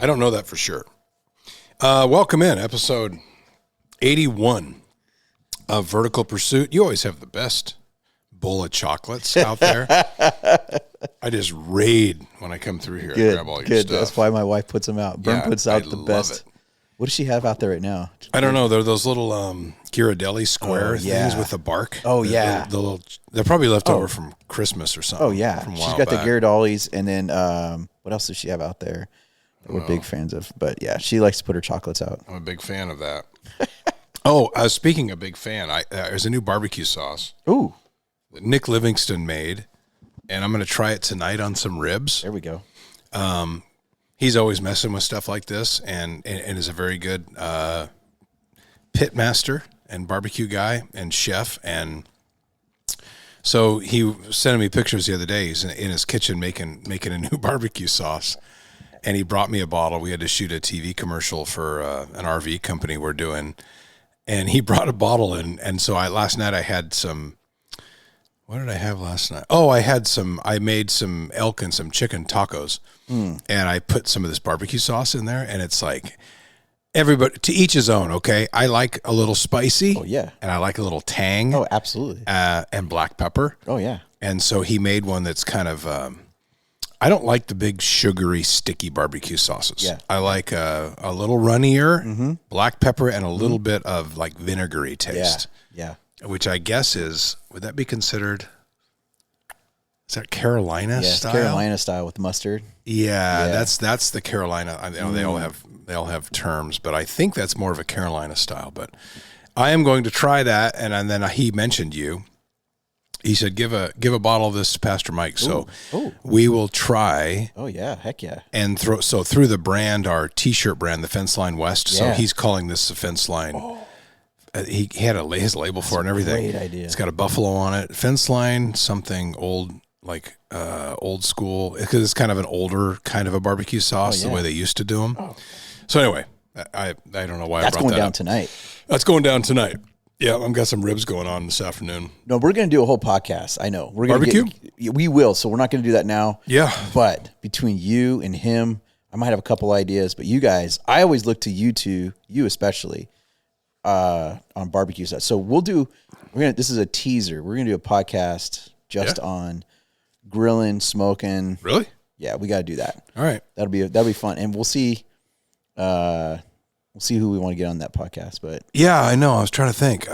don't know that for sure. Welcome in, episode 81 of Vertical Pursuit. You always have the best bowl of chocolates out there. I just raid when I come through here and grab all your stuff. That's why my wife puts them out. Bern puts out the best. What does she have out there right now? I don't know. They're those little Ghirardelli square things with the bark. Oh, yeah. The little, they're probably left over from Christmas or something. Oh, yeah. She's got the Ghirardellis, and then what else does she have out there that we're big fans of? But, yeah, she likes to put her chocolates out. I'm a big fan of that. Speaking of big fan, there's a new barbecue sauce. Ooh. That Nick Livingston made, and I'm going to try it tonight on some ribs. There we go. He's always messing with stuff like this and is a very good pit master and barbecue guy and chef. And so he was sending me pictures the other day. He's in his kitchen making a new barbecue sauce. And he brought me a bottle. We had to shoot a TV commercial for an RV company we're doing. And he brought a bottle in. And so last night I had some. What did I have last night? Oh, I made some elk and some chicken tacos. And I put some of this barbecue sauce in there, and it's like everybody to each his own. Okay, I like a little spicy. Oh yeah, and I like a little tang. Oh, absolutely. And black pepper. Oh yeah. And so he made one that's kind of. I don't like the big sugary, sticky barbecue sauces. Yeah. I like a little runnier, black pepper, and a little bit of like vinegary taste. Yeah. Which I guess would that be considered? Is that Carolina style? Carolina style with mustard. Yeah, that's the Carolina. I know they all have terms, but I think that's more of a Carolina style. But I am going to try that, and then he mentioned you. He said, "Give a bottle of this to Pastor Mike." So we will try. Oh yeah, heck yeah! And through the brand, our T-shirt brand, the Fence Line West. Yeah. So he's calling this the Fence Line. Oh. He had his label for it and everything. Great idea. It's got a buffalo on it. Fence line, something old, like old school, because it's kind of an older kind of a barbecue sauce, the way they used to do them. Oh. So anyway, I don't know why I brought that up. That's going down tonight. That's going down tonight. Yeah, I've got some ribs going on this afternoon. No, we're going to do a whole podcast. I know. We're going barbecue? We will, so we're not going to do that now. Yeah. But between you and him, I might have a couple ideas. But you guys, I always look to you two, you especially, on barbecue stuff. So this is a teaser. We're gonna do a podcast just on grilling, smoking. Really? Yeah, we got to do that. All right. That'll be fun. And we'll see who we want to get on that podcast. But yeah, I know. I was trying to think.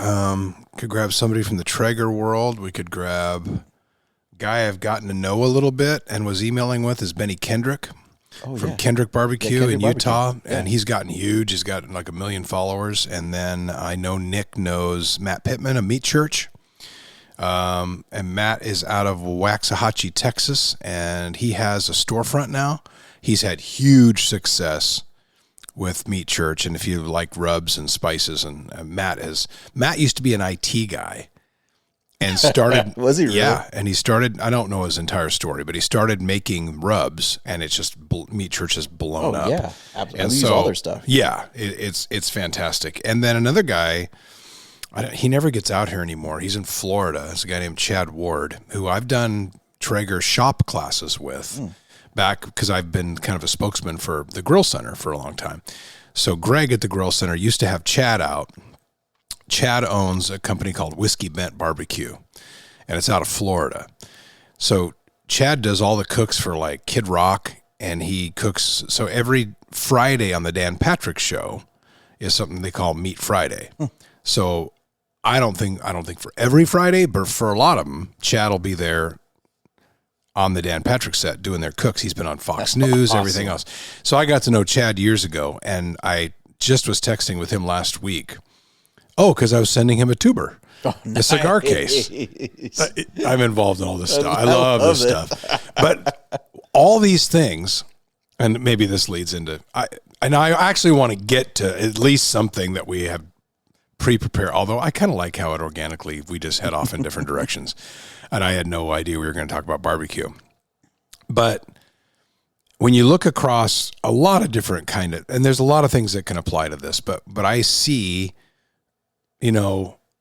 Could grab somebody from the Traeger world. We could grab a guy I've gotten to know a little bit and was emailing with is Benny Kendrick. From Kendrick Barbecue in Utah, and he's gotten huge. He's got like 1 million followers. And then I know Nick knows Matt Pittman of Meat Church, and Matt is out of Waxahachie, Texas, and he has a storefront now. He's had huge success with Meat Church, and if you like rubs and spices, and Matt used to be an IT guy. And started was he really? Yeah, and he started. I don't know his entire story, but he started making rubs, and it's just Meat Church has blown up. Yeah, absolutely. And we use all their stuff. Yeah, it's fantastic. And then another guy, he never gets out here anymore. He's in Florida. It's a guy named Chad Ward, who I've done Traeger shop classes with back because I've been kind of a spokesman for the Grill Center for a long time. So Greg at the Grill Center used to have Chad out. Chad owns a company called Whiskey Bent Barbecue, and it's out of Florida. So Chad does all the cooks for like Kid Rock, and he cooks. So every Friday on the Dan Patrick Show is something they call Meat Friday. So I don't think for every Friday, but for a lot of them, Chad will be there on the Dan Patrick set doing their cooks. He's been on Fox News, awesome. Everything else. So I got to know Chad years ago, and I just was texting with him last week. Oh, because I was sending him a tuber, a cigar case. I'm involved in all this stuff. I love this stuff. But all these things, and maybe this leads into, I actually want to get to at least something that we have pre-prepared, although I kind of like how we just head off in different directions. And I had no idea we were going to talk about barbecue. But when you look across a lot of different and there's a lot of things that can apply to this, but I see,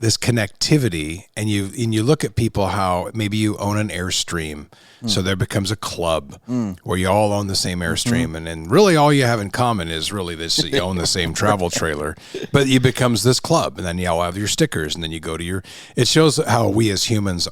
this connectivity, and you look at people, how maybe you own an Airstream, so there becomes a club where you all own the same Airstream, and really all you have in common is really this: you own the same travel trailer, but it becomes this club, and then you all have your stickers, and then you go to your. It shows how we as humans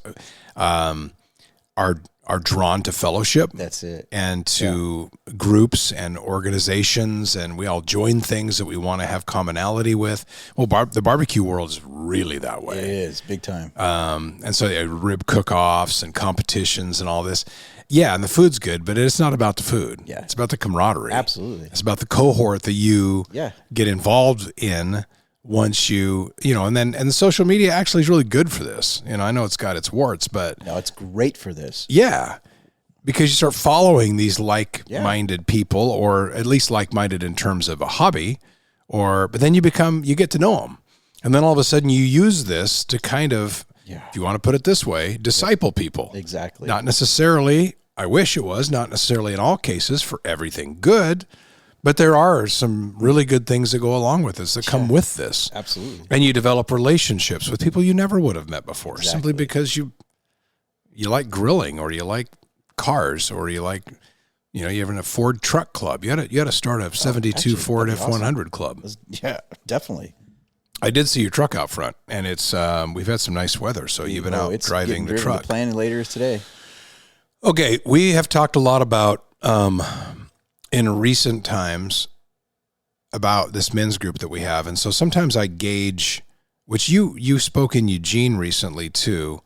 are drawn to fellowship. That's it. And to groups and organizations, and we all join things that we want to have commonality with. Well, the barbecue world is really that way. It is, big time. And so rib cook-offs and competitions and all this. Yeah, and the food's good, but it's not about the food. Yeah. It's about the camaraderie. Absolutely. It's about the cohort that you get involved in once you know, and the social media actually is really good for this. You know, I know it's got its warts, but no, it's great for this. Yeah, because you start following these like-minded people, or at least like-minded in terms of a hobby, but then you get to know them, and then all of a sudden you use this to kind of, if you want to put it this way, disciple people. Exactly. Not necessarily. I wish it was not necessarily in all cases for everything good. But there are some really good things that go along with this, that come with this. Absolutely. And you develop relationships with people you never would have met before, simply because you like grilling, or you like cars, or you like, you have a Ford truck club. You got to start a 72 Ford F100 club. Yeah, definitely. I did see your truck out front, and it's we've had some nice weather, so you've been out driving the truck. The plan later is today. Okay, we have talked a lot about in recent times about this men's group that we have. And so sometimes I gauge, which you spoke in Eugene recently too,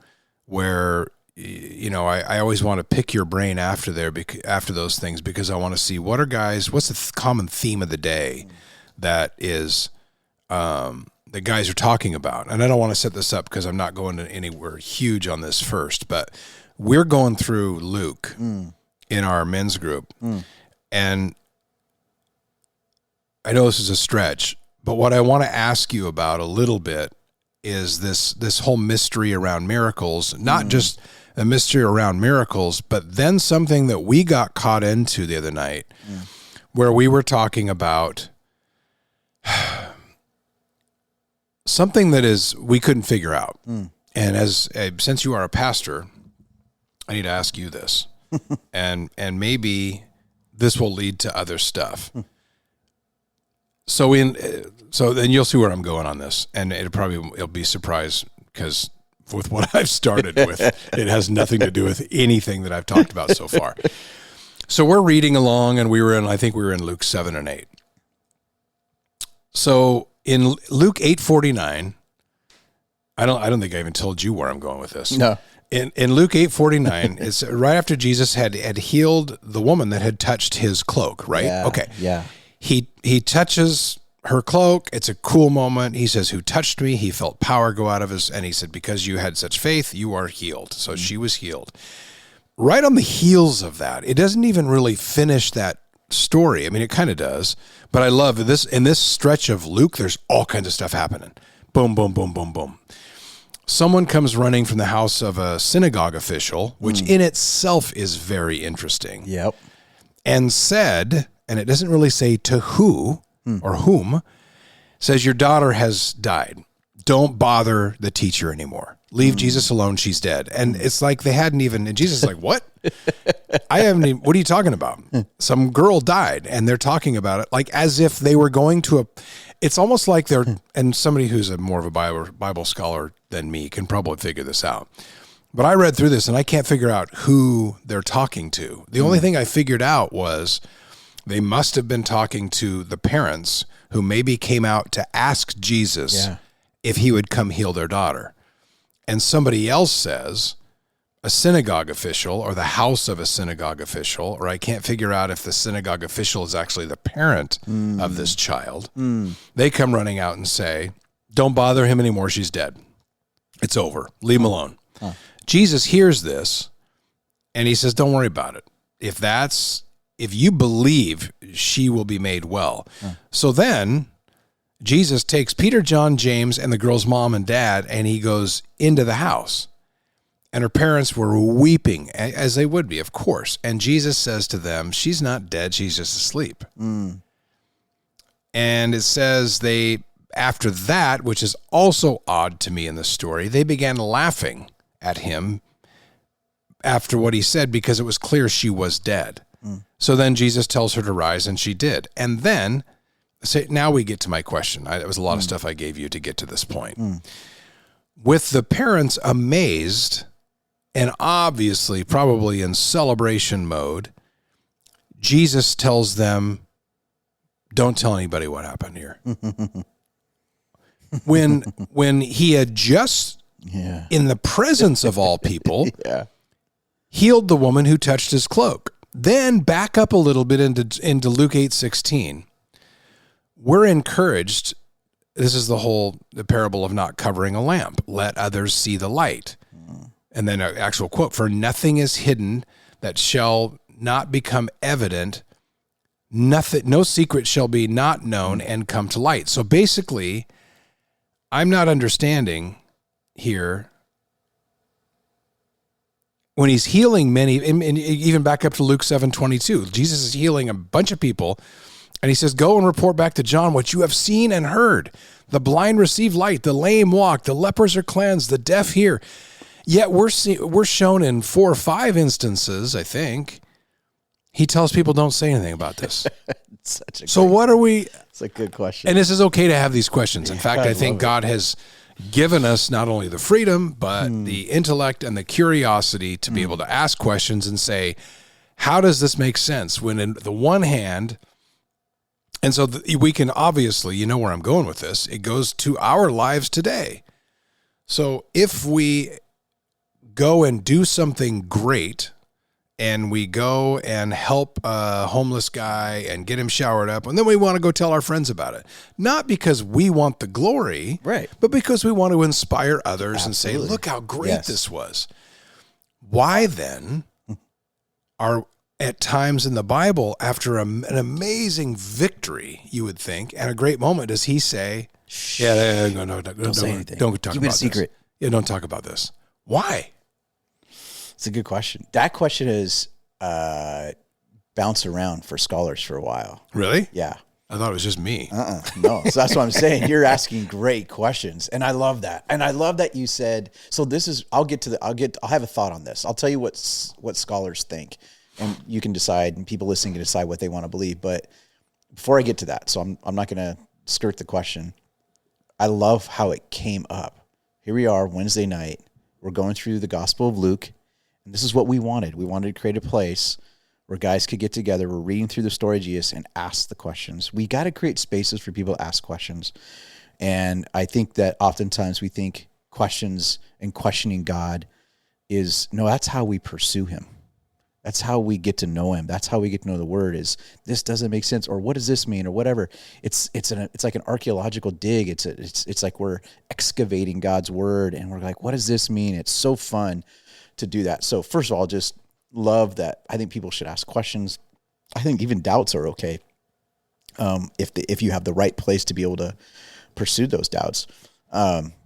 where, I always want to pick your brain after those things, because I want to see what's the common theme of the day that is, the guys are talking about. And I don't want to set this up because I'm not going to anywhere huge on this first, but we're going through Luke in our men's group. And I know this is a stretch, but what I want to ask you about a little bit is this whole mystery around miracles, not just a mystery around miracles, but then something that we got caught into the other night, where we were talking about something that we couldn't figure out. And since you are a pastor, I need to ask you this, and maybe this will lead to other stuff. So then you'll see where I'm going on this, and it'll be a surprise, because with what I've started with, it has nothing to do with anything that I've talked about so far. So we're reading along, and I think we were in Luke 7 and 8. So in Luke 8:49, I don't think I even told you where I'm going with this. No. In Luke 8:49, it's right after Jesus had healed the woman that had touched his cloak, right? Yeah, okay. Yeah. He touches her cloak. It's a cool moment. He says, "Who touched me?" He felt power go out of his, and he said, "Because you had such faith, you are healed." So she was healed. Right on the heels of that, it doesn't even really finish that story. I mean, it kind of does, but I love this. In this stretch of Luke, there's all kinds of stuff happening. Boom, boom, boom, boom, boom. Someone comes running from the house of a synagogue official, which in itself is very interesting. Yep. And said, and it doesn't really say to who or whom, says, "Your daughter has died. Don't bother the teacher anymore. Leave Jesus alone. She's dead." And it's like they hadn't even, and Jesus is like, "What? I haven't even, what are you talking about?" Some girl died, and they're talking about it like as if they were going to it's almost like they're, and somebody who's more of a Bible scholar than me can probably figure this out. But I read through this, and I can't figure out who they're talking to. The only thing I figured out was they must have been talking to the parents who maybe came out to ask Jesus if he would come heal their daughter. And somebody else says, a synagogue official or the house of a synagogue official, or I can't figure out if the synagogue official is actually the parent of this child. They come running out and say, "Don't bother him anymore. She's dead. It's over. Leave him alone." Jesus hears this, and he says, "Don't worry about it. If you believe, she will be made well." So then Jesus takes Peter, John, James, and the girl's mom and dad, and he goes into the house. And her parents were weeping, as they would be, of course. And Jesus says to them, "She's not dead. She's just asleep." And it says they after that, which is also odd to me in the story, they began laughing at him after what he said because it was clear she was dead. So then Jesus tells her to rise, and she did. And then, now we get to my question. It was a lot of stuff I gave you to get to this point. With the parents amazed and obviously probably in celebration mode, Jesus tells them, don't tell anybody what happened here. When he had just, in the presence of all people, healed the woman who touched his cloak. Then back up a little bit into Luke 8:16. We're encouraged. This is the parable of not covering a lamp. Let others see the light. And then an actual quote, for nothing is hidden that shall not become evident. Nothing, no secret shall be not known and come to light. So basically, I'm not understanding here. When he's healing many, and even back up to Luke 7:22, Jesus is healing a bunch of people, and he says, go and report back to John what you have seen and heard. The blind receive light, the lame walk, the lepers are cleansed, the deaf hear. Yet we're shown in 4 or 5 instances, he tells people don't say anything about this. What are we? It's a good question. And this is okay to have these questions. In fact, I think God has given us not only the freedom, but the intellect and the curiosity to be able to ask questions and say, how does this make sense? When in the one hand, and so we can obviously, you know where I'm going with this, it goes to our lives today. So if we go and do something great, and we go and help a homeless guy and get him showered up, and then we want to go tell our friends about it. Not because we want the glory, right, but because we want to inspire others. Absolutely. And say, look how great this was. Why then are at times in the Bible, after an amazing victory, you would think, and a great moment, does he say, don't say anything. Don't talk Keep about it a secret. This. Yeah, don't talk about this. Why? It's a good question. That question is bounced around for scholars for a while. Really? Yeah. I thought it was just me. No. So that's what I'm saying. You're asking great questions, and I love that. And I love that you said. So this is. I'll have a thought on this. I'll tell you what scholars think, and you can decide. And people listening can decide what they want to believe. But before I get to that, so I'm not going to skirt the question. I love how it came up. Here we are, Wednesday night. We're going through the Gospel of Luke. And this is what we wanted. We wanted to create a place where guys could get together. We're reading through the story of Jesus and ask the questions. We got to create spaces for people to ask questions. And I think that oftentimes we think questions and questioning God that's how we pursue him. That's how we get to know him. That's how we get to know the word is this doesn't make sense, or what does this mean, or whatever. It's like an archaeological dig. It's like we're excavating God's word and we're like, what does this mean? It's so fun to do that. So first of all, just love that. I think people should ask questions. I think even doubts are okay. If you have the right place to be able to pursue those doubts,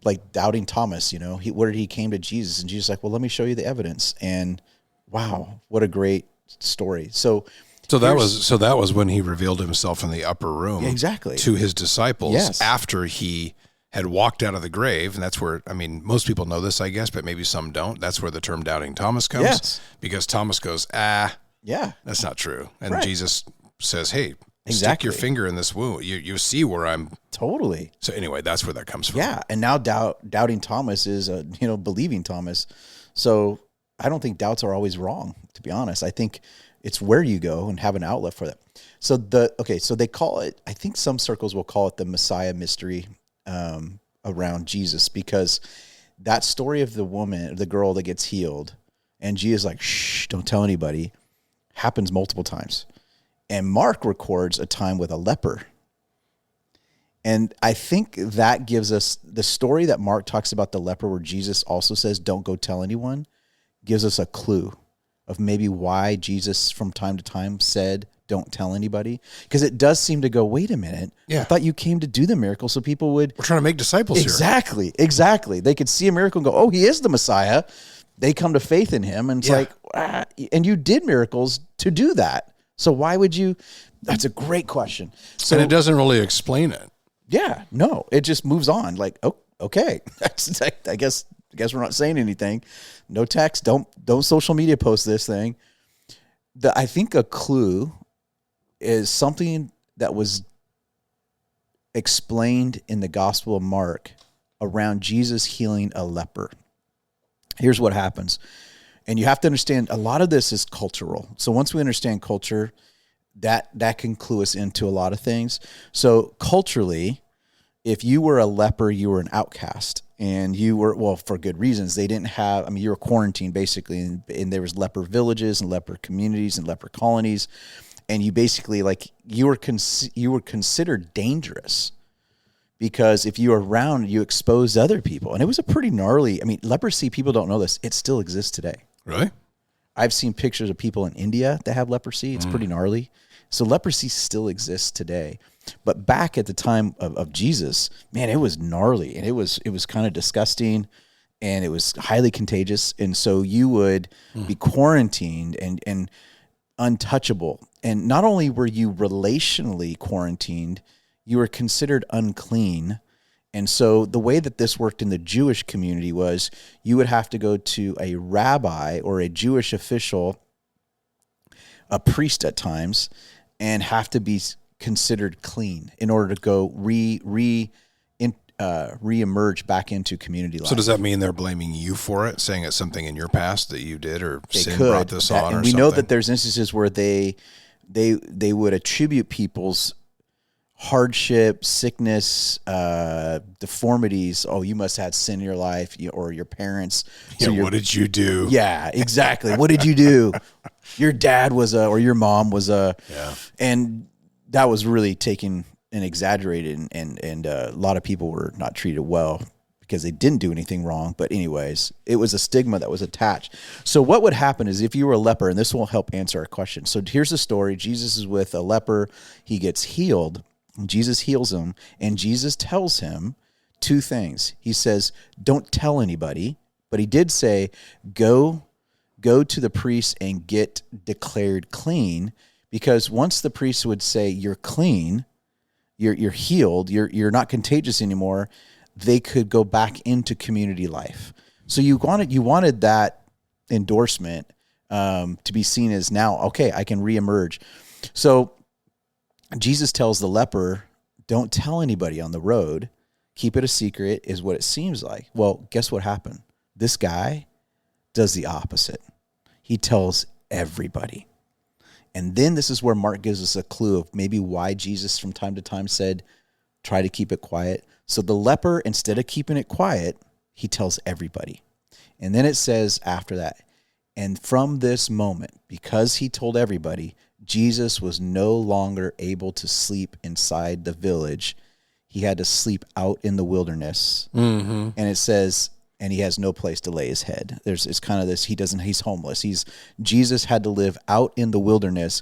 like doubting Thomas, he came to Jesus, and Jesus was like, well, let me show you the evidence. And wow, what a great story. So that was when he revealed himself in the upper room, exactly, to his disciples after he had walked out of the grave. And that's where, most people know this, I guess, but maybe some don't. That's where the term doubting Thomas comes, because Thomas goes, that's not true. And Jesus says, hey, stick your finger in this wound. You see where I'm. Totally. So anyway, that's where that comes from. Yeah. And now doubting Thomas is, believing Thomas. So I don't think doubts are always wrong, to be honest. I think it's where you go and have an outlet for that. So they call it, I think some circles will call it the Messiah mystery around Jesus, because that story of the girl that gets healed, and Jesus is like, shh, don't tell anybody, happens multiple times. And Mark records a time with a leper. And I think that gives us the story that Mark talks about the leper, where Jesus also says, don't go tell anyone, gives us a clue of maybe why Jesus from time to time said, don't tell anybody. Because it does seem to go, wait a minute. Yeah. I thought you came to do the miracle so people would. We're trying to make disciples here. Exactly. They could see a miracle and go, oh, he is the Messiah. They come to faith in him. And it's like, and you did miracles to do that. So why would you? That's a great question. So, and it doesn't really explain it. Yeah, no, it just moves on. Like, oh, okay, I guess we're not saying anything. No text. Don't social media post this thing. I think a clue is something that was explained in the Gospel of Mark around Jesus healing a leper. Here's what happens. And you have to understand, a lot of this is cultural. So once we understand culture, that can clue us into a lot of things. So culturally, if you were a leper, you were an outcast. And you were, well, for good reasons. They didn't have, I mean, you were quarantined basically, and there was leper villages and leper communities and leper colonies. And you basically, like, you were considered dangerous because if you were around, you exposed other people. And it was a pretty gnarly, I mean, leprosy, people don't know this, it still exists today. Really? I've seen pictures of people in India that have leprosy. It's pretty gnarly. So leprosy still exists today. But back at the time of Jesus, man, it was gnarly, and it was kind of disgusting, and it was highly contagious. And so you would be quarantined and untouchable. And not only were you relationally quarantined, you were considered unclean. And so the way that this worked in the Jewish community was you would have to go to a rabbi or a Jewish official, a priest at times, and have to be considered clean in order to go re-emerge back into community life. So does that mean they're blaming you for it, saying it's something in your past that you did, or sin brought this on, or and we something? know that there's instances where they would attribute people's hardship, sickness, deformities. Oh, you must have had sin in your life, or your parents. So what did you do? Yeah, exactly. What did you do? Your dad was or your mom was and that was really taken and exaggerated, and a lot of people were not treated well because they didn't do anything wrong. But anyways, it was a stigma that was attached. So what would happen is if you were a leper, and this will help answer our question. So here's the story. Jesus is with a leper. He gets healed. Jesus heals him, and Jesus tells him two things. He says, don't tell anybody, but he did say, go to the priest and get declared clean, because once the priest would say you're clean, you're healed, you're not contagious anymore, they could go back into community life. So you wanted that endorsement to be seen as, now, okay, I can reemerge. So Jesus tells the leper, don't tell anybody on the road. Keep it a secret, is what it seems like. Well, guess what happened? This guy does the opposite. He tells everybody. And then this is where Mark gives us a clue of maybe why Jesus from time to time said, try to keep it quiet. So the leper, instead of keeping it quiet, he tells everybody. And then it says after that, and from this moment, because he told everybody, Jesus was no longer able to sleep inside the village. He had to sleep out in the wilderness. Mm-hmm. And it says, and he has no place to lay his head. It's kind of this, he's homeless. Jesus had to live out in the wilderness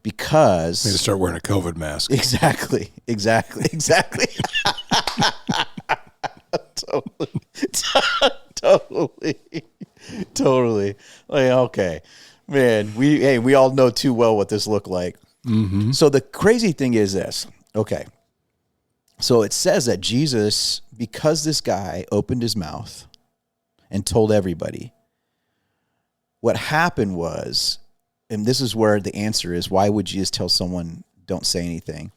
because he had to start wearing a COVID mask. Exactly. Totally. Like, okay, man, we all know too well what this looked like. Mm-hmm. So the crazy thing is this. Okay. So it says that Jesus, because this guy opened his mouth and told everybody, what happened was, and this is where the answer is, why would Jesus tell someone don't say anything?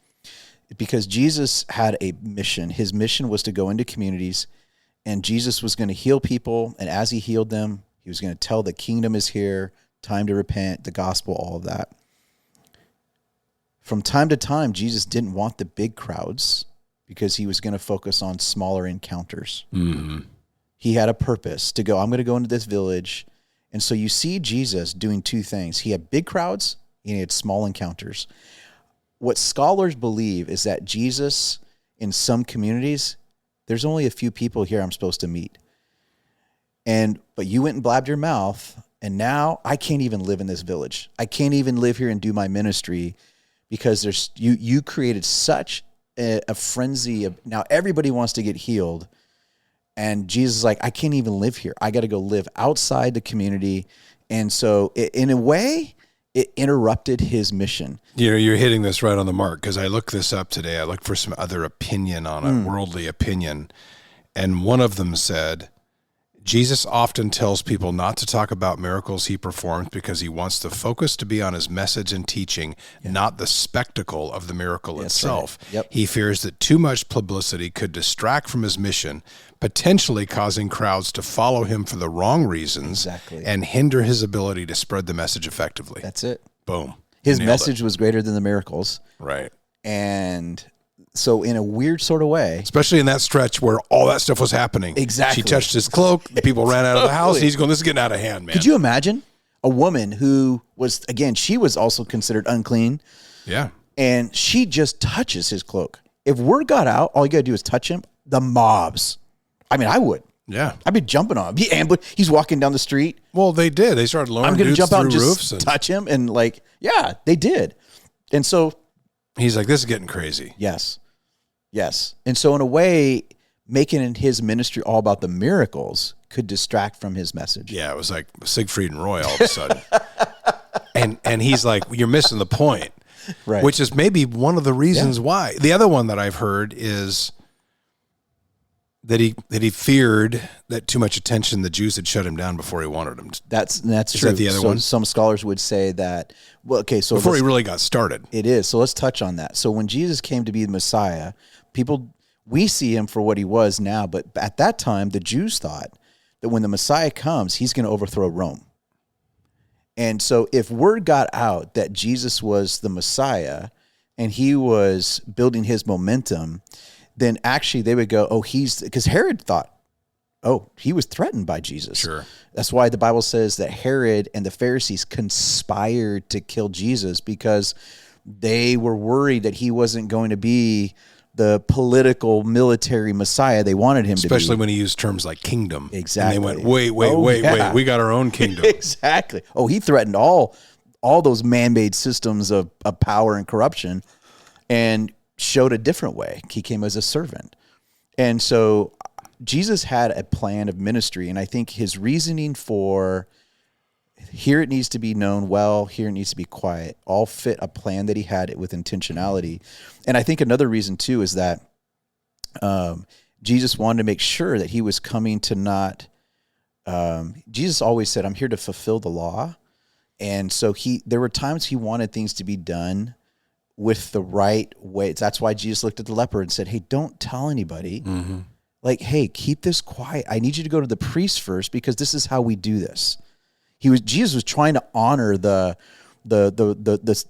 Because Jesus had a mission. His mission was to go into communities, and Jesus was going to heal people. And as he healed them, he was going to tell the kingdom is here, time to repent, the gospel, all of that. From time to time, Jesus didn't want the big crowds because he was going to focus on smaller encounters. Mm-hmm. He had a purpose to go, I'm going to go into this village. And so you see Jesus doing two things. He had big crowds and he had small encounters. What scholars believe is that Jesus, in some communities, there's only a few people here I'm supposed to meet. But you went and blabbed your mouth, and now I can't even live in this village. I can't even live here and do my ministry because you created such a frenzy of, now everybody wants to get healed. And Jesus is like, I can't even live here. I got to go live outside the community. And so in a way, it interrupted his mission. You know, you're hitting this right on the mark, because I looked this up today. I looked for some other opinion on it, worldly opinion. And one of them said, Jesus often tells people not to talk about miracles he performs because he wants the focus to be on his message and teaching, not the spectacle of the miracle itself. Right. Yep. He fears that too much publicity could distract from his mission, potentially causing crowds to follow him for the wrong reasons and hinder his ability to spread the message effectively. That's it. Boom. His message was greater than the miracles. Right. And so in a weird sort of way, especially in that stretch where all that stuff was happening. Exactly. She touched his cloak. The people ran out of the house. He's going, this is getting out of hand, man. Could you imagine a woman who was, again, she was also considered unclean. Yeah. And she just touches his cloak. If word got out, all you got to do is touch him. The mobs. I mean, I would. Yeah. I'd be jumping on him. He's walking down the street. Well, they did. They started lowering I'm going to jump out and roofs just touch him. And like, yeah, they did. And so he's like, this is getting crazy. Yes. Yes. And so in a way, making his ministry all about the miracles could distract from his message. Yeah, it was like Siegfried and Roy all of a sudden. and he's like, you're missing the point. Right. Which is maybe one of the reasons why. The other one that I've heard is that he feared that too much attention, the Jews had shut him down before he wanted him to. That's true. Is that the other one? Some scholars would say that, well, okay, so before he really got started. It is. So let's touch on that. So when Jesus came to be the Messiah, we see him for what he was now, but at that time, the Jews thought that when the Messiah comes, he's going to overthrow Rome. And so if word got out that Jesus was the Messiah and he was building his momentum, then actually they would go, because Herod thought, he was threatened by Jesus. Sure. That's why the Bible says that Herod and the Pharisees conspired to kill Jesus, because they were worried that he wasn't going to be the political military Messiah they wanted him to be. Especially when he used terms like kingdom. Exactly. And they went, wait, we got our own kingdom. Exactly. He threatened all those man-made systems of power and corruption and showed a different way. He came as a servant. And so Jesus had a plan of ministry, and I think his reasoning for here it needs to be known well, here it needs to be quiet, all fit a plan that he had with intentionality. And I think another reason too is that Jesus wanted to make sure that he was coming to not, Jesus always said, I'm here to fulfill the law. And so there were times he wanted things to be done with the right way. That's why Jesus looked at the leper and said, hey, don't tell anybody. Mm-hmm. Like, hey, keep this quiet. I need you to go to the priest first, because this is how we do this. Jesus was trying to honor the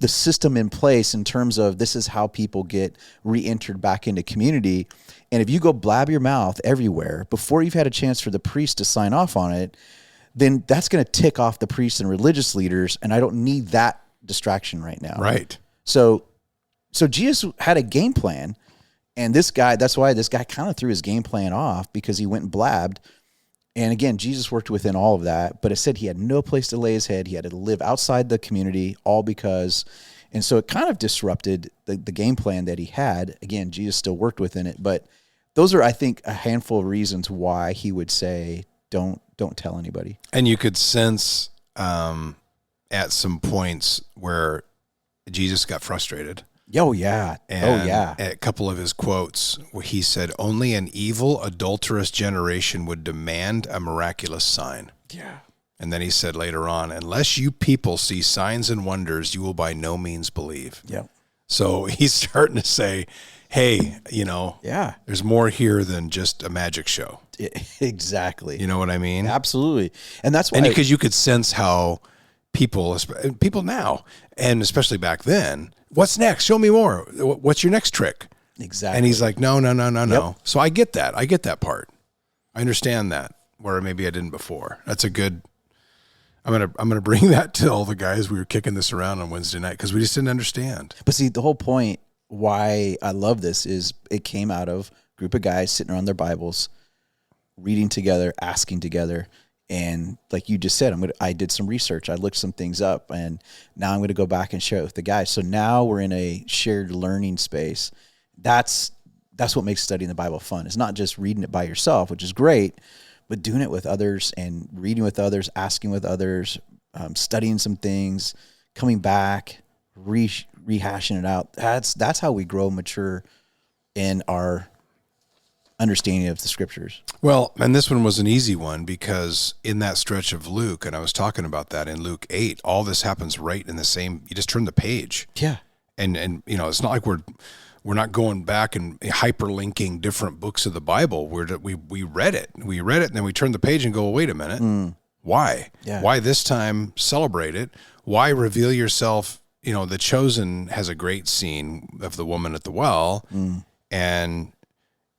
system in place in terms of this is how people get re-entered back into community. And if you go blab your mouth everywhere before you've had a chance for the priest to sign off on it, then that's going to tick off the priests and religious leaders. And I don't need that distraction right now. Right. So Jesus had a game plan, and that's why this guy kind of threw his game plan off, because he went and blabbed. And again, Jesus worked within all of that, but it said he had no place to lay his head. He had to live outside the community, and so it kind of disrupted the game plan that he had. Again, Jesus still worked within it, but those are, I think, a handful of reasons why he would say, don't tell anybody. And you could sense at some points where Jesus got frustrated. Oh, yeah. A couple of his quotes where he said, only an evil, adulterous generation would demand a miraculous sign. Yeah. And then he said later on, unless you people see signs and wonders, you will by no means believe. Yeah. So he's starting to say, hey, there's more here than just a magic show. Exactly. You know what I mean? Absolutely. And that's why. And because you could sense how people now, and especially back then, what's next? Show me more. What's your next trick? Exactly. And he's like, no. Yep. So I get that. I get that part. I understand that, where maybe I didn't before. That's a good. I'm gonna bring that to all the guys we were kicking this around on Wednesday night, because we just didn't understand. But see, the whole point why I love this is it came out of a group of guys sitting around their Bibles, reading together, asking together. And like you just said, I did some research. I looked some things up, and now I'm going to go back and share it with the guys. So now we're in a shared learning space. That's what makes studying the Bible fun. It's not just reading it by yourself, which is great, but doing it with others and reading with others, asking with others, studying some things, coming back, rehashing it out. That's how we grow mature in our understanding of the scriptures. Well, and this one was an easy one because in that stretch of Luke, and I was talking about that in Luke 8, all this happens right in the same, you just turn the page. Yeah. And you know, it's not like we're not going back and hyperlinking different books of the Bible. We read it. We read it, and then we turn the page and go, well, wait a minute. Why? Yeah. Why this time celebrate it? Why reveal yourself? You know, The Chosen has a great scene of the woman at the well, and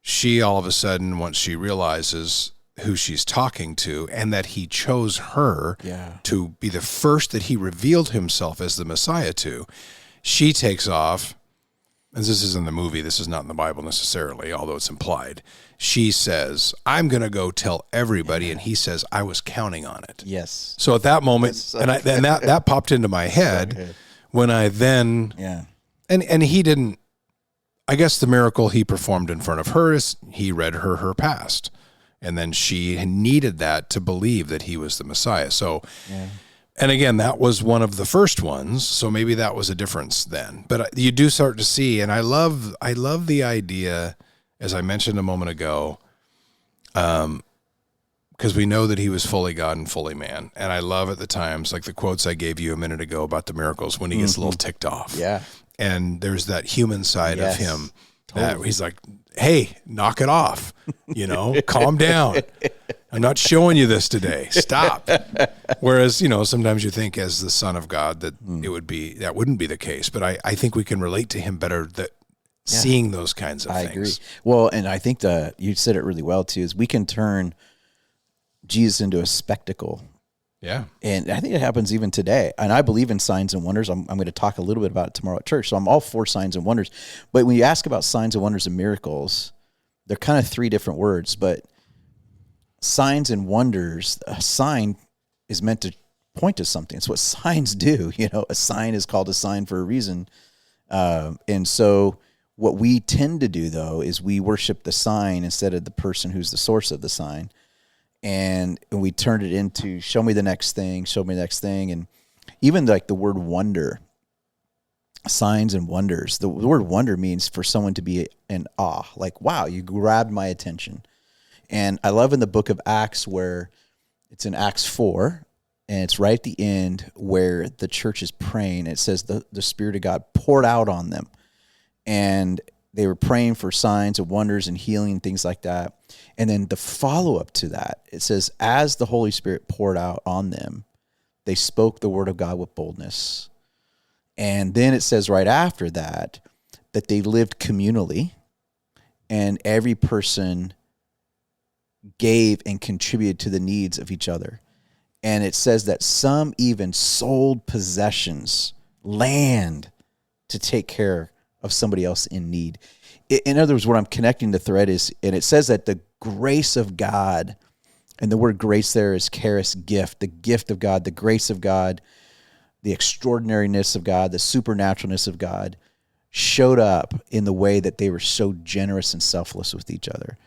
she all of a sudden, once she realizes who she's talking to and that he chose her to be the first that he revealed himself as the Messiah to, she takes off. And this is in the movie. This is not in the Bible necessarily, although it's implied. She says, I'm going to go tell everybody. And he says, I was counting on it. Yes. So at that moment, and that popped into my head when I then, and he didn't, I guess the miracle he performed in front of her is he read her past. And then she needed that to believe that he was the Messiah. So, and again, that was one of the first ones, so maybe that was a difference then. But you do start to see, and I love the idea, as I mentioned a moment ago, because we know that he was fully God and fully man. And I love at the times, like the quotes I gave you a minute ago about the miracles, when he gets a little ticked off. Yeah. And there's that human side of him that he's like, hey, knock it off, you know, calm down. I'm not showing you this today. Stop. Whereas, you know, sometimes you think as the Son of God that that wouldn't be the case. But I think we can relate to him better seeing those kinds of things. I agree. Well, and I think you said it really well too, is we can turn Jesus into a spectacle. Yeah. And I think it happens even today. And I believe in signs and wonders. I'm going to talk a little bit about it tomorrow at church. So I'm all for signs and wonders. But when you ask about signs and wonders and miracles, they're kind of three different words. But signs and wonders, a sign is meant to point to something. It's what signs do. You know, a sign is called a sign for a reason. And so what we tend to do, though, is we worship the sign instead of the person who's the source of the sign. And we turned it into show me the next thing. And even like the word wonder, signs and wonders, the word wonder means for someone to be in awe, like, wow, you grabbed my attention. And I love in the book of Acts where it's in Acts 4, and it's right at the end where the church is praying. It says the Spirit of God poured out on them, and they were praying for signs and wonders and healing, things like that. And then the follow-up to that, it says, as the Holy Spirit poured out on them, they spoke the word of God with boldness. And then it says right after that they lived communally, and every person gave and contributed to the needs of each other. And it says that some even sold possessions, land, to take care of somebody else in need. In other words, what I'm connecting the thread is, and it says that the grace of God, and the word grace there is charis, gift, the gift of God, the grace of God, the extraordinariness of God, the supernaturalness of God showed up in the way that they were so generous and selfless with each other.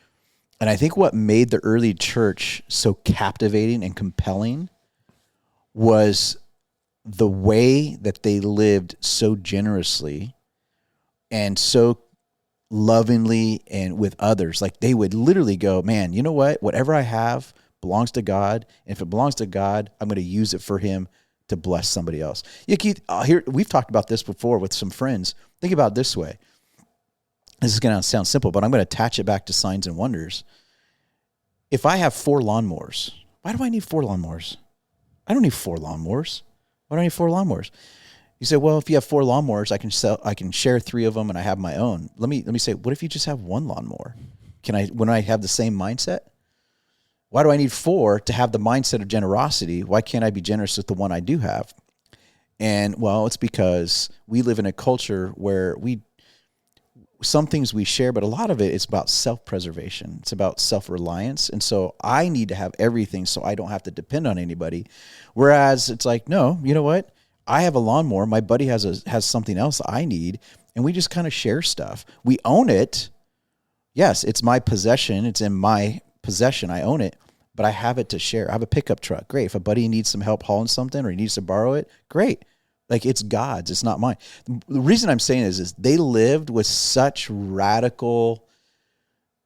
And I think what made the early church so captivating and compelling was the way that they lived so generously and so lovingly and with others. Like they would literally go, man, you know what? Whatever I have belongs to God. And if it belongs to God, I'm going to use it for him to bless somebody else. We've talked about this before with some friends. Think about it this way. This is going to sound simple, but I'm going to attach it back to signs and wonders. If I have 4 lawnmowers, why do I need 4 lawnmowers? I don't need 4 lawnmowers. Why do I need 4 lawnmowers? You say, well, if you have 4 lawnmowers, I can share 3 of them and I have my own. Let me say, what if you just have 1 lawnmower? When I have the same mindset? Why do I need 4 to have the mindset of generosity? Why can't I be generous with the one I do have? And well, it's because we live in a culture where some things we share, but a lot of it is about self-preservation. It's about self-reliance. And so I need to have everything so I don't have to depend on anybody. Whereas it's like, no, you know what? I have a lawnmower. My buddy has something else I need. And we just kind of share stuff. We own it. Yes, it's my possession. It's in my possession. I own it, but I have it to share. I have a pickup truck. Great. If a buddy needs some help hauling something or he needs to borrow it, great. Like, it's God's, it's not mine. The reason I'm saying is they lived with such radical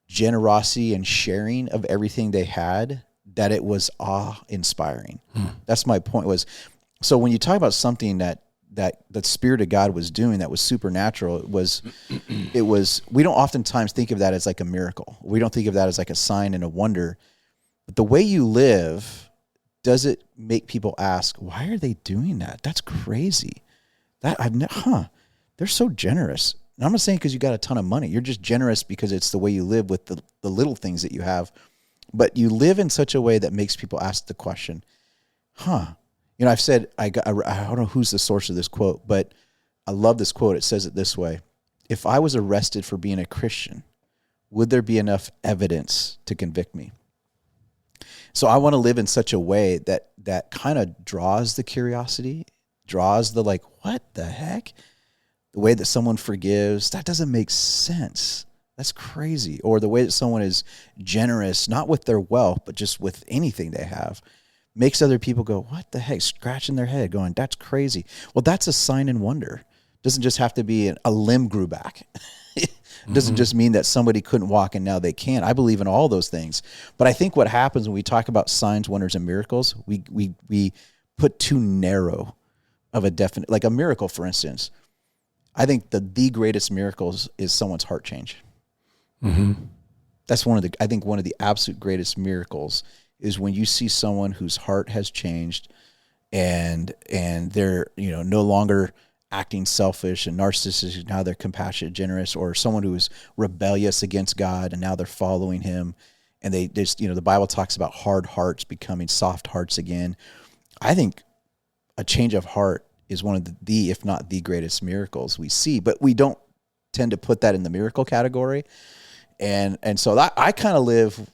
generosity and sharing of everything they had that it was awe-inspiring. That's my point was, so when you talk about something that the Spirit of God was doing that was supernatural, it was, we don't oftentimes think of that as like a miracle. We don't think of that as like a sign and a wonder. But the way you live, does it make people ask, why are they doing that? That's crazy. They're so generous. And I'm not saying because you got a ton of money. You're just generous because it's the way you live with the little things that you have. But you live in such a way that makes people ask the question, I've said, I don't know who's the source of this quote, but I love this quote. It says it this way: if I was arrested for being a Christian, would there be enough evidence to convict me? So I want to live in such a way that kind of draws the curiosity, draws the like, what the heck? The way that someone forgives, that doesn't make sense. That's crazy. Or the way that someone is generous, not with their wealth, but just with anything they have, makes other people go, what the heck? Scratching their head going, that's crazy. Well, that's a sign and wonder. It doesn't just have to be a limb grew back. It doesn't just mean that somebody couldn't walk and now they can. I believe in all those things. But I think what happens when we talk about signs, wonders, and miracles, we put too narrow of a definite, like a miracle, for instance. I think the greatest miracles is someone's heart change. Mm-hmm. That's one of the absolute greatest miracles is when you see someone whose heart has changed and they're, no longer acting selfish and narcissistic. Now they're compassionate, generous, or someone who is rebellious against God and now they're following him. And they just, the Bible talks about hard hearts becoming soft hearts again. I think a change of heart is one of the, if not the greatest miracles we see, but we don't tend to put that in the miracle category. And so I kind of live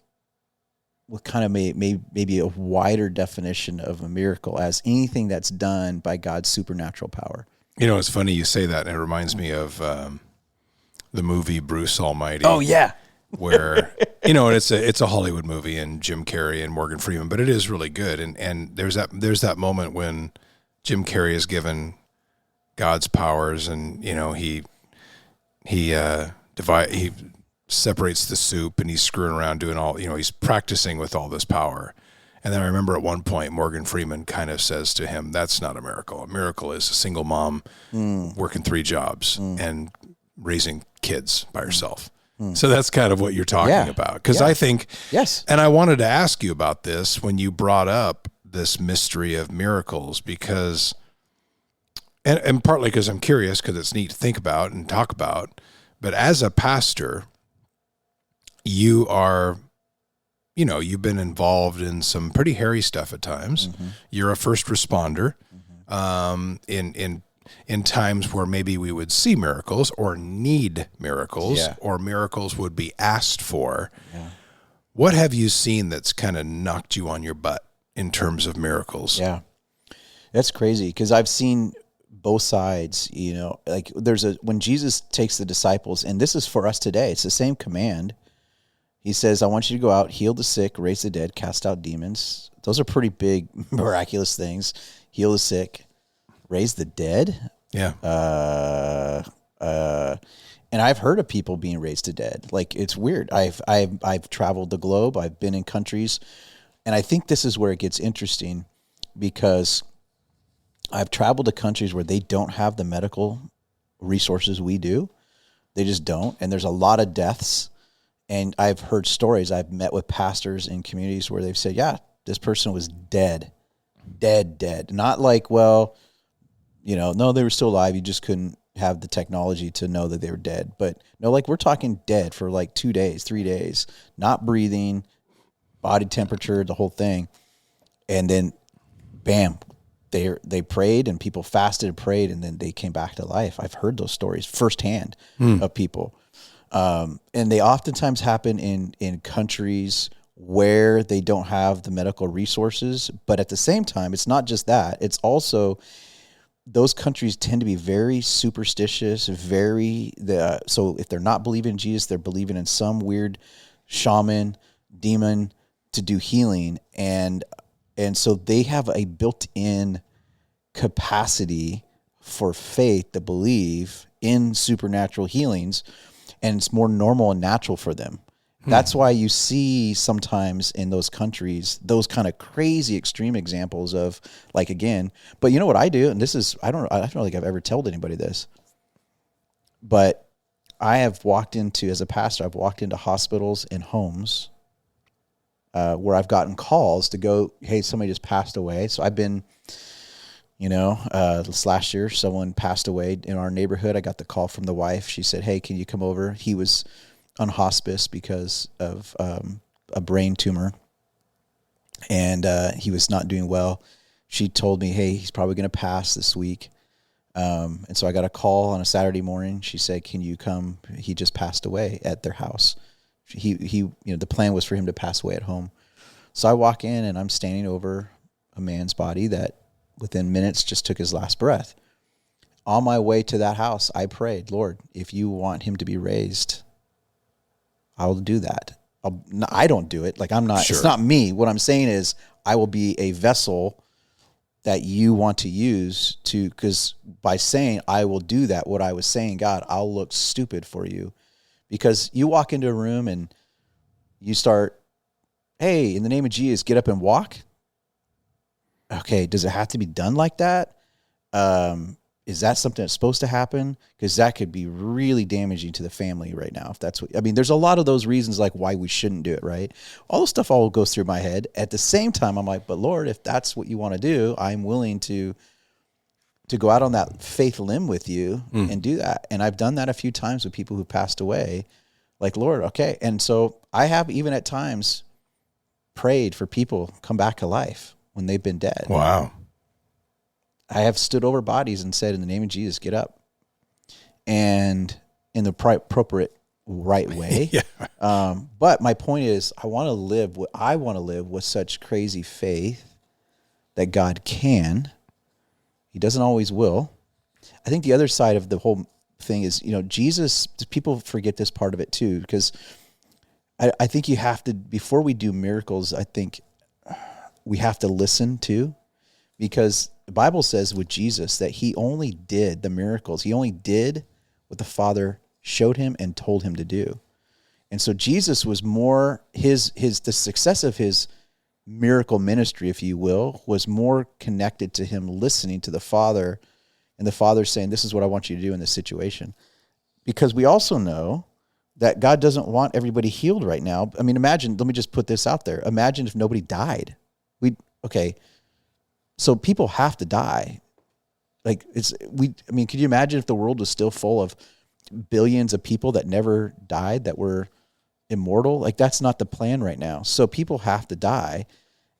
with kind of maybe a wider definition of a miracle as anything that's done by God's supernatural power. It's funny you say that, and it reminds me of the movie Bruce Almighty. Oh yeah, where it's a Hollywood movie and Jim Carrey and Morgan Freeman, but it is really good. And there's that moment when Jim Carrey is given God's powers, and he separates the soup, and he's screwing around doing all, he's practicing with all this power. And then I remember at one point, Morgan Freeman kind of says to him, that's not a miracle. A miracle is a single mom working 3 jobs and raising kids by herself. So that's kind of what you're talking about. Because I think, yes. And I wanted to ask you about this when you brought up this mystery of miracles, because, and partly because I'm curious, because it's neat to think about and talk about, but as a pastor, you are, you've been involved in some pretty hairy stuff at times. Mm-hmm. You're a first responder in times where maybe we would see miracles or need miracles or miracles would be asked for. Yeah. What have you seen that's kind of knocked you on your butt in terms of miracles? Yeah, that's crazy, because I've seen both sides. Like when Jesus takes the disciples, and this is for us today, it's the same command. He says, I want you to go out, heal the sick, raise the dead, cast out demons. Those are pretty big, miraculous things. Heal the sick, raise the dead. Yeah. And I've heard of people being raised to dead. Like, it's weird. I've traveled the globe. I've been in countries. And I think this is where it gets interesting, because I've traveled to countries where they don't have the medical resources we do. They just don't. And there's a lot of deaths. And I've heard stories. I've met with pastors in communities where they've said, yeah, this person was dead. Not like, well, no, they were still alive. You just couldn't have the technology to know that they were dead. But no, like, we're talking dead for like 2 days, 3 days, not breathing, body temperature, the whole thing. And then, bam, they prayed, and people fasted and prayed, and then they came back to life. I've heard those stories firsthand of people. And they oftentimes happen in countries where they don't have the medical resources. But at the same time, it's not just that. It's also, those countries tend to be very superstitious, so if they're not believing in Jesus, they're believing in some weird shaman, demon to do healing. And so they have a built-in capacity for faith to believe in supernatural healings, and it's more normal and natural for them. That's why you see sometimes in those countries those kind of crazy extreme examples of, like, again. But you know what I do, and this is I don't think I've ever told anybody this, but I have walked into, as a pastor, I've walked into hospitals and homes where I've gotten calls to go, hey, somebody just passed away. So I've been, this last year, someone passed away in our neighborhood. I got the call from the wife. She said, hey, can you come over? He was on hospice because of a brain tumor, and he was not doing well. She told me, hey, he's probably going to pass this week. And so I got a call on a Saturday morning. She said, can you come? He just passed away at their house. He the plan was for him to pass away at home. So I walk in and I'm standing over a man's body that within minutes just took his last breath. On my way to that house, I prayed, Lord, if you want him to be raised, I will do that. I don't do it. Like, I'm not, It's not me. What I'm saying is I will be a vessel that you want to use to, because by saying I will do that, what I was saying, God, I'll look stupid for you, because you walk into a room and you start, hey, in the name of Jesus, get up and walk. Okay. Does it have to be done like that? Is that something that's supposed to happen? Because that could be really damaging to the family right now. If that's what, I mean, there's a lot of those reasons like why we shouldn't do it, right? All this stuff all goes through my head. At the same time, I'm like, but Lord, if that's what you want to do, I'm willing to go out on that faith limb with you and do that. And I've done that a few times with people who passed away. Like, Lord, okay. And so I have even at times prayed for people come back to life when they've been dead. Wow. I have stood over bodies and said, in the name of Jesus, get up. And in the appropriate right way. Yeah. But my point is, I want to live with such crazy faith that God can. He doesn't always will. I think the other side of the whole thing is, Jesus, people forget this part of it too, because I think you have to, before we do miracles, I think we have to listen too, because the Bible says with Jesus that he only did the miracles. He only did what the Father showed him and told him to do. And so Jesus was more, the success of his miracle ministry, if you will, was more connected to him listening to the Father, and the Father saying, this is what I want you to do in this situation. Because we also know that God doesn't want everybody healed right now. I mean, imagine, let me just put this out there. Imagine if nobody died. So people have to die. Like, could you imagine if the world was still full of billions of people that never died, that were immortal? Like, that's not the plan right now. So people have to die.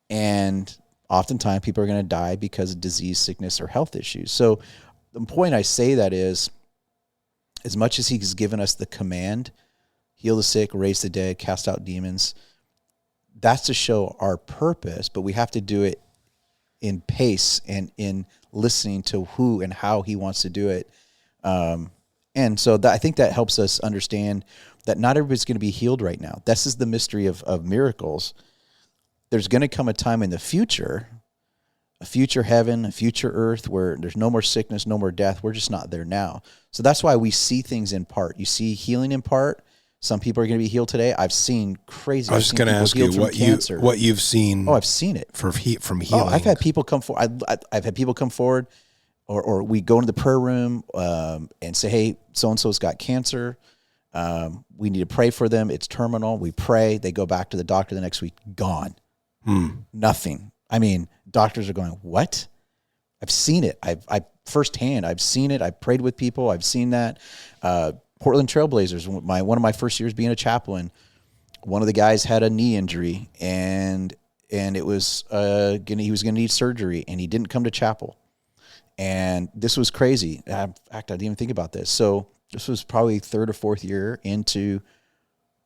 And oftentimes people are going to die because of disease, sickness, or health issues. So the point I say that is, as much as he's given us the command, heal the sick, raise the dead, cast out demons, that's to show our purpose, but we have to do it in pace and in listening to who and how he wants to do it. And so I think that helps us understand that not everybody's going to be healed right now. This is the mystery of miracles. There's going to come a time in the future, a future heaven, a future earth, where there's no more sickness, no more death. We're just not there now. So that's why we see things in part. You see healing in part. Some people are going to be healed today. I've seen crazy. I was just going to ask you what you've seen. Oh, I've seen it from healing. Oh, I've had people come forward. I've had people come forward, or we go into the prayer room and say, "Hey, so and so's got cancer. We need to pray for them. It's terminal." We pray. They go back to the doctor the next week. Gone. Nothing. I mean, doctors are going, "What?" I've seen it. I firsthand. I've seen it. I've prayed with people. I've seen that. Portland Trailblazers, one of my first years being a chaplain, one of the guys had a knee injury, and it was he was going to need surgery, and he didn't come to chapel. And this was crazy. In fact, I didn't even think about this. So this was probably third or fourth year into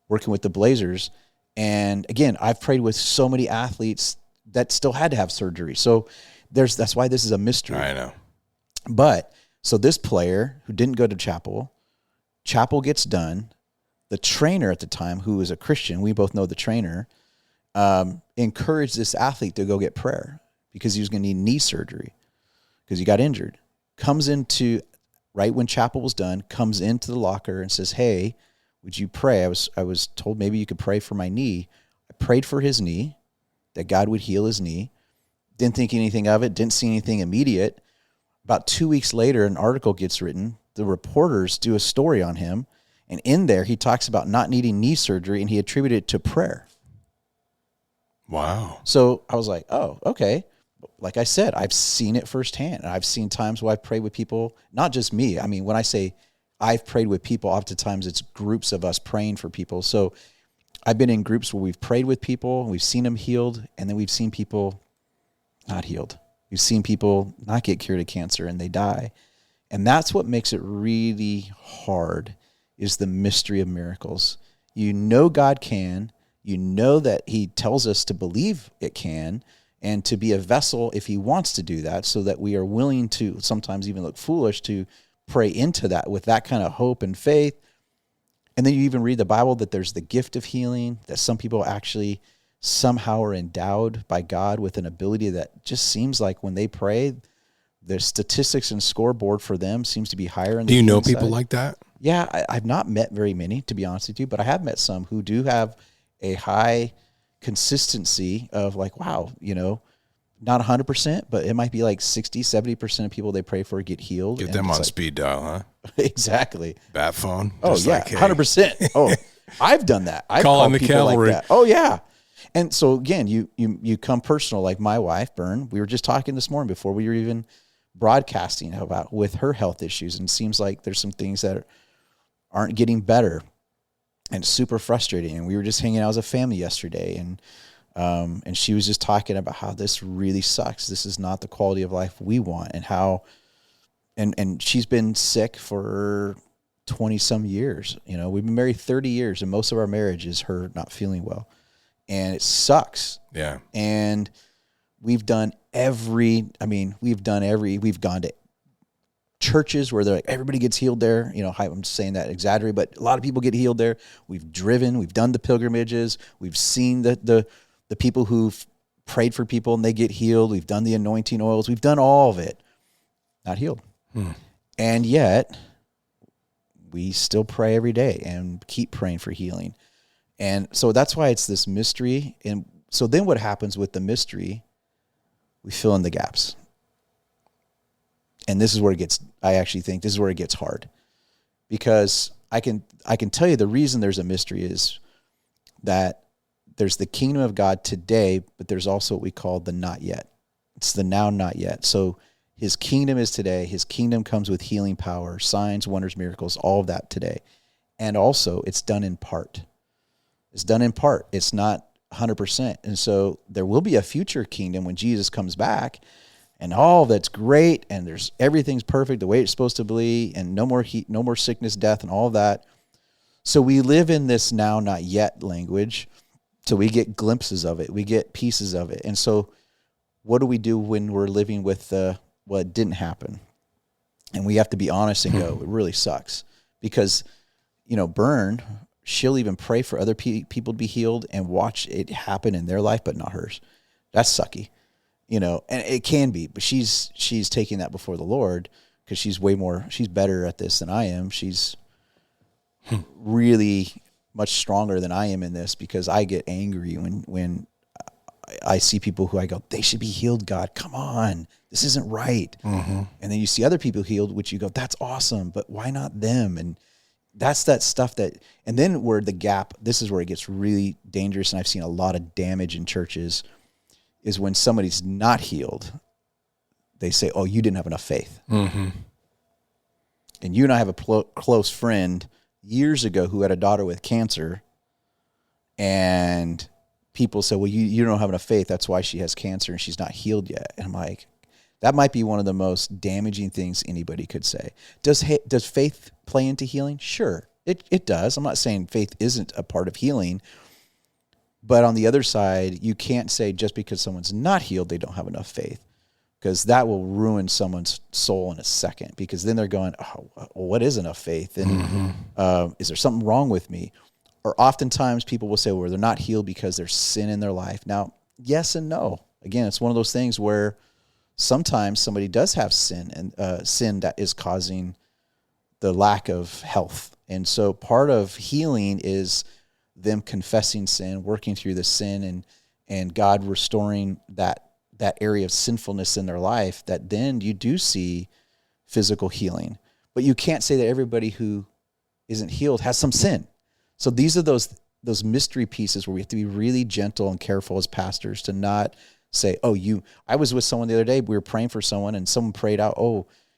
working with the Blazers. And again, I've prayed with so many athletes that still had to have surgery. So that's why this is a mystery. I know. But so this player who didn't go to chapel gets done. The trainer at the time, who was a Christian, we both know the trainer, encouraged this athlete to go get prayer because he was going to need knee surgery because he got injured. comes into, right when chapel was done, comes into the locker and says, hey, would you pray? I was told maybe you could pray for my knee. I prayed for his knee, that God would heal his knee. Didn't think anything of it. Didn't see anything immediate. About 2 weeks later, an article gets written. The reporters do a story on him. And in there, he talks about not needing knee surgery, and he attributed it to prayer. Wow. So I was like, oh, okay. Like I said, I've seen it firsthand. And I've seen times where I've prayed with people, not just me. I mean, when I say I've prayed with people, oftentimes it's groups of us praying for people. So I've been in groups where we've prayed with people, we've seen them healed, and then we've seen people not healed. We've seen people not get cured of cancer and they die. And that's what makes it really hard, is the mystery of miracles. You know God can. You know that he tells us to believe it can, and to be a vessel if he wants to do that, so that we are willing to sometimes even look foolish to pray into that with that kind of hope and faith. And then you even read the Bible that there's the gift of healing, that some people actually somehow are endowed by God with an ability that just seems like when they pray, the statistics and scoreboard for them seems to be higher. Do you know people like that? Yeah, I've not met very many, to be honest with you, but I have met some who do have a high consistency of like, wow, you know, not 100%, but it might be like 60, 70% of people they pray for get healed. Get them on speed dial, huh? Exactly. Bat phone. Oh, yeah, like, hey. 100%. Oh, I've done that. I've Calling the people cavalry. like that. Oh, yeah. And so, again, you come personal, like my wife, Bern. We were just talking this morning before we were even broadcasting about with her health issues, and it seems like there's some things that aren't getting better, and super frustrating. And we were just hanging out as a family yesterday, and she was just talking about how this really sucks. This is not the quality of life we want, and how, and she's been sick for 20 some years. You know, we've been married 30 years, and most of our marriage is her not feeling well, and it sucks. Yeah. And we've gone to churches where they're like, everybody gets healed there. You know, I'm saying that exaggerate, but a lot of people get healed there. We've done the pilgrimages. We've seen the people who've prayed for people and they get healed. We've done the anointing oils. We've done all of it. Not healed. And yet we still pray every day and keep praying for healing. And so that's why it's this mystery. And so then what happens with the mystery, we fill in the gaps. And this is where I actually think this is where it gets hard, because I can tell you the reason there's a mystery is that there's the kingdom of God today, but there's also what we call the not yet. It's the now, not yet. So his kingdom is today. His kingdom comes with healing power, signs, wonders, miracles, all of that today. And also it's done in part. It's done in part. It's not 100%. And so there will be a future kingdom when Jesus comes back, and all that's great, and everything's perfect the way it's supposed to be, and no more heat, no more sickness, death, and all of that. So we live in this now, not yet language. So we get glimpses of it. We get pieces of it. And so what do we do when we're living with what didn't happen? And we have to be honest and go, it really sucks. Because, you know, Bern, she'll even pray for other people to be healed and watch it happen in their life, but not hers. That's sucky. You know, and it can be, but she's taking that before the Lord, because she's better at this than I am. She's really much stronger than I am in this, because I get angry when I see people who I go, they should be healed, God, come on, this isn't right. And then you see other people healed, which you go, that's awesome, but why not them? And that's that stuff and then where the gap, this is where it gets really dangerous, and I've seen a lot of damage in churches, is when somebody's not healed, they say, oh, you didn't have enough faith. And you and I have a close friend years ago who had a daughter with cancer, and people say, well, you don't have enough faith, that's why she has cancer and she's not healed yet. And I'm like, that might be one of the most damaging things anybody could say. Does faith play into healing? Sure, it does. I'm not saying faith isn't a part of healing. But on the other side, you can't say just because someone's not healed, they don't have enough faith, because that will ruin someone's soul in a second, because then they're going, oh, well, what is enough faith? And is there something wrong with me? Or oftentimes people will say, well, they're not healed because there's sin in their life. Now, yes and no. Again, it's one of those things where sometimes somebody does have sin, and sin that is causing the lack of health. And so part of healing is them confessing sin, working through the sin, and God restoring that area of sinfulness in their life, that then you do see physical healing. But you can't say that everybody who isn't healed has some sin. So these are those mystery pieces where we have to be really gentle and careful as pastors to not say, I was with someone the other day, we were praying for someone, and someone prayed out,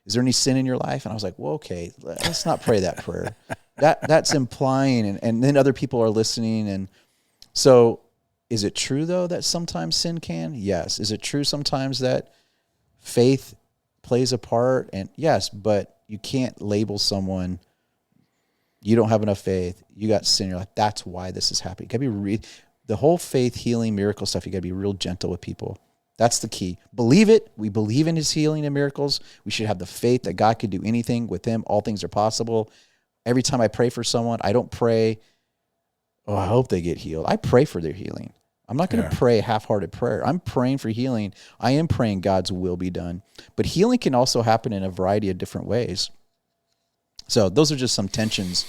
is there any sin in your life? And I was like, well, okay, let's not pray that prayer. That's implying, and then other people are listening. And so is it true, though, that sometimes sin can? Yes. Is it true sometimes that faith plays a part? And yes, but you can't label someone, you don't have enough faith, you got sin in your life, that's why this is happening. You gotta be the whole faith, healing, miracle stuff, you got to be real gentle with people. That's the key. Believe it. We believe in his healing and miracles. We should have the faith that God could do anything with him. All things are possible. Every time I pray for someone, I don't pray, I hope they get healed. I pray for their healing. I'm not going to pray a half-hearted prayer. I'm praying for healing. I am praying God's will be done. But healing can also happen in a variety of different ways. So those are just some tensions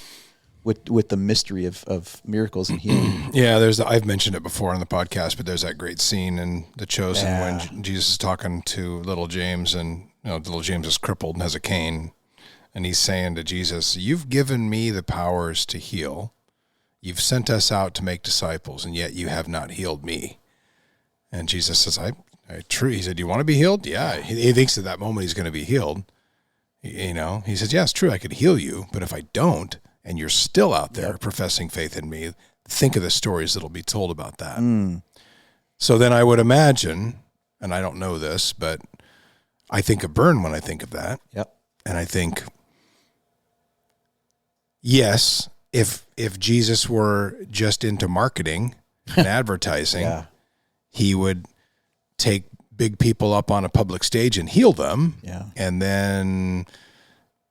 with the mystery of miracles and healing. Yeah, I've mentioned it before on the podcast, but there's that great scene in The Chosen when Jesus is talking to little James, and little James is crippled and has a cane, and he's saying to Jesus, "You've given me the powers to heal. You've sent us out to make disciples, and yet you have not healed me." And Jesus says, "I true." He said, "Do you want to be healed?" Yeah. He thinks at that moment he's going to be healed. He says, "Yeah, it's true. I could heal you, but if I don't, and you're still out there professing faith in me, think of the stories that'll be told about that." So then I would imagine, and I don't know this, but I think of Bern when I think of that. Yep. And I think, yes, if Jesus were just into marketing and advertising, he would take big people up on a public stage and heal them. Yeah. And then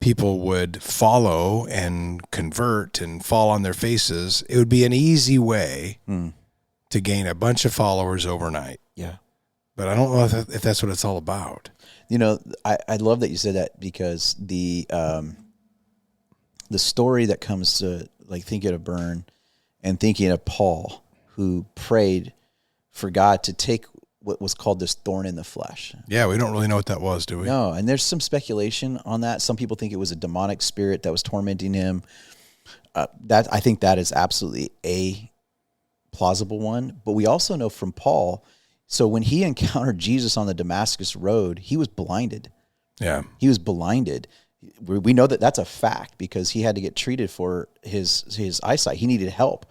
people would follow and convert and fall on their faces. It would be an easy way to gain a bunch of followers overnight. Yeah. But I don't know if that's what it's all about. I love that you said that, because the story that comes to, like, thinking of Bern and thinking of Paul, who prayed for God to take what was called this thorn in the flesh. Yeah, we don't really know what that was, do we? No, and there's some speculation on that. Some people think it was a demonic spirit that was tormenting him. I think that is absolutely a plausible one. But we also know from Paul, so when he encountered Jesus on the Damascus road, he was blinded. Yeah. He was blinded. We know that that's a fact, because he had to get treated for his eyesight. He needed help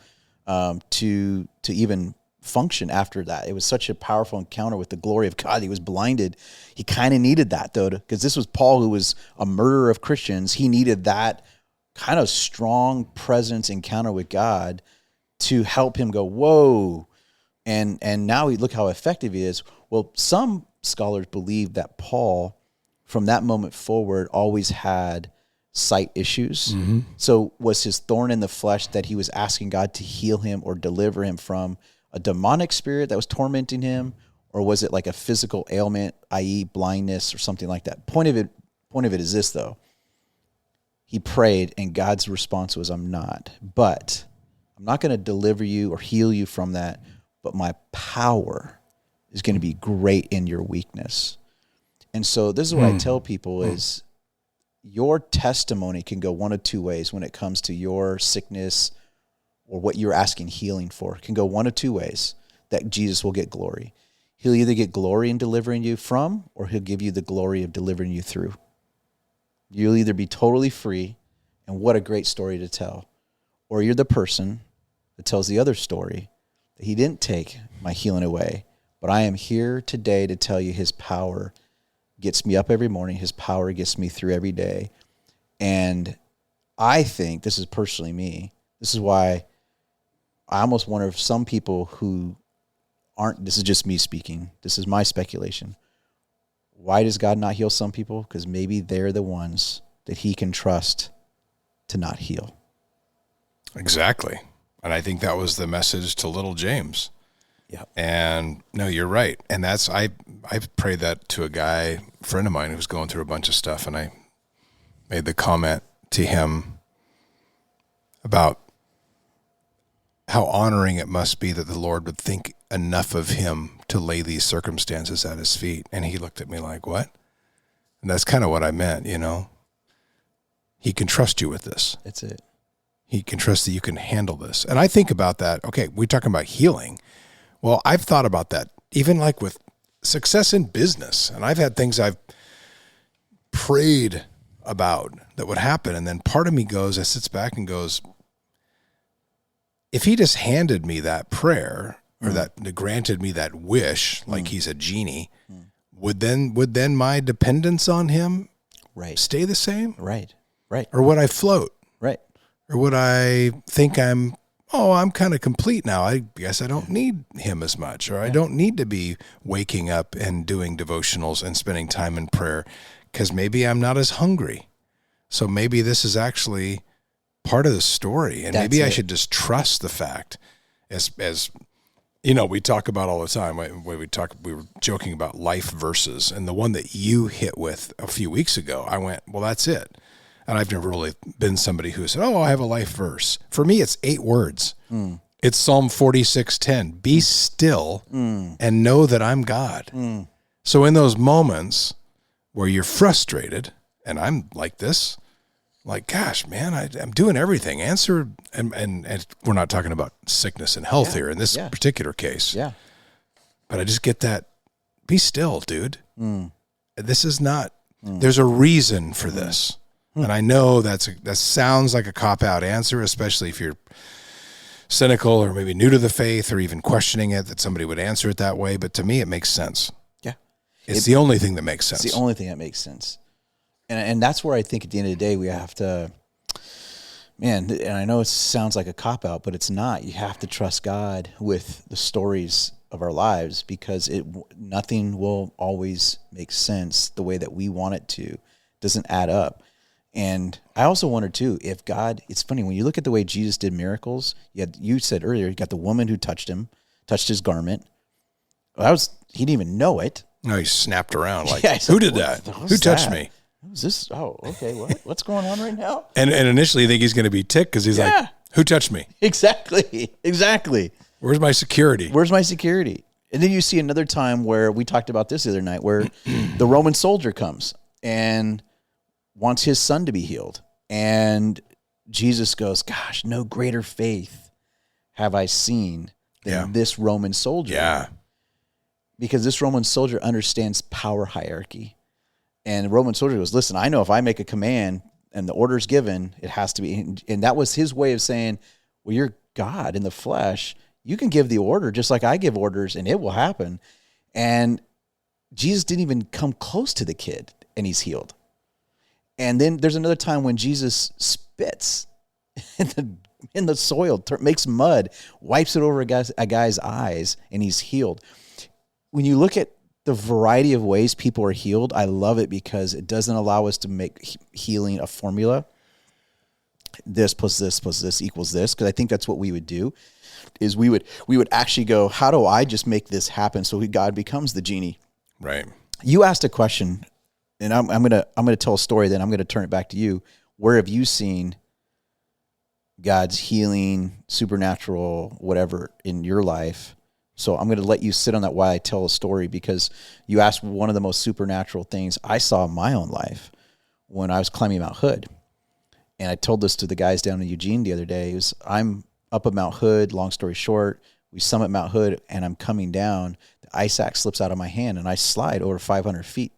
to even function after that. It was such a powerful encounter with the glory of God. He was blinded. He kind of needed that, though, because this was Paul, who was a murderer of Christians. He needed that kind of strong presence encounter with God to help him go, whoa. And now look how effective he is. Well, some scholars believe that Paul, from that moment forward, always had sight issues. Mm-hmm. So was his thorn in the flesh that he was asking God to heal him or deliver him from a demonic spirit that was tormenting him, or was it like a physical ailment, i.e. blindness or something like that? Point of it is this, though. He prayed, and God's response was, I'm not going to deliver you or heal you from that, but my power is going to be great in your weakness. And so this is what I tell people is, your testimony can go one of two ways when it comes to your sickness or what you're asking healing for. It can go one of two ways that Jesus will get glory. He'll either get glory in delivering you from, or he'll give you the glory of delivering you through. You'll either be totally free, and what a great story to tell, or you're the person that tells the other story, that he didn't take my healing away, but I am here today to tell you his power gets me up every morning. His power gets me through every day. And I think, this is personally me, this is why I almost wonder if some people who aren't, this is just me speaking, this is my speculation. Why does God not heal some people? Because maybe they're the ones that he can trust to not heal. Exactly. And I think that was the message to little James. Yeah. And no, you're right. And I prayed that to a friend of mine who was going through a bunch of stuff, and I made the comment to him about how honoring it must be that the Lord would think enough of him to lay these circumstances at his feet. And he looked at me like, what? And that's kind of what I meant, He can trust you with this. That's it. He can trust that you can handle this. And I think about that. Okay, we're talking about healing. Well, I've thought about that, even like with success in business. And I've had things I've prayed about that would happen. And then part of me sits back and goes, if he just handed me that prayer or that granted me that wish, like he's a genie, would then my dependence on him stay the same? Right. Or would I float? Right. Or would I think I'm kind of complete now. I guess I don't need him as much, or I don't need to be waking up and doing devotionals and spending time in prayer because maybe I'm not as hungry. So maybe this is actually part of the story, and maybe I should just trust the fact as we talk about all the time. We were joking about life verses, and the one that you hit with a few weeks ago, I went, well, that's it. And I've never really been somebody who said, I have a life verse. For me, it's 8 words. It's Psalm 46:10. Be still and know that I'm God. So in those moments where you're frustrated, and I'm like this, like, gosh, man, I'm doing everything. Answer, and we're not talking about sickness and health here in this particular case. Yeah. But I just get that, be still, dude. This is not, there's a reason for this. And I know that sounds like a cop-out answer, especially if you're cynical or maybe new to the faith or even questioning it, that somebody would answer it that way. But to me, it makes sense. Yeah. It's the only thing that makes sense. It's the only thing that makes sense. And that's where I think at the end of the day, we have to, and I know it sounds like a cop-out, but it's not. You have to trust God with the stories of our lives because nothing will always make sense the way that we want it to. It doesn't add up. And I also wonder too, if God, it's funny, when you look at the way Jesus did miracles, you said earlier, you got the woman who touched his garment. Well, he didn't even know it. No, he snapped around like, who did that? Who touched me? Who's this? Oh, okay. What's going on right now? And initially you think he's going to be ticked because he's like, who touched me? Exactly. Where's my security? And then you see another time where we talked about this the other night where the Roman soldier comes and wants his son to be healed. And Jesus goes, gosh, no greater faith have I seen than this Roman soldier. Yeah. Because this Roman soldier understands power hierarchy. And the Roman soldier goes, listen, I know if I make a command and the order's given, it has to be. And that was his way of saying, well, you're God in the flesh. You can give the order just like I give orders and it will happen. And Jesus didn't even come close to the kid and he's healed. And then there's another time when Jesus spits in the soil, makes mud, wipes it over a guy's eyes, and he's healed. When you look at the variety of ways people are healed, I love it because it doesn't allow us to make healing a formula. This plus this plus this equals this, because I think that's what we would do, is we would actually go, how do I just make this happen so God becomes the genie? Right. You asked a question. And I'm gonna tell a story, then I'm gonna turn it back to you. Where have you seen God's healing, supernatural, whatever in your life? So I'm gonna let you sit on that while I tell a story, because you asked one of the most supernatural things I saw in my own life when I was climbing Mount Hood. And I told this to the guys down in Eugene the other day. I'm up at Mount Hood, long story short, we summit Mount Hood and I'm coming down, the ice axe slips out of my hand and I slide over 500 feet.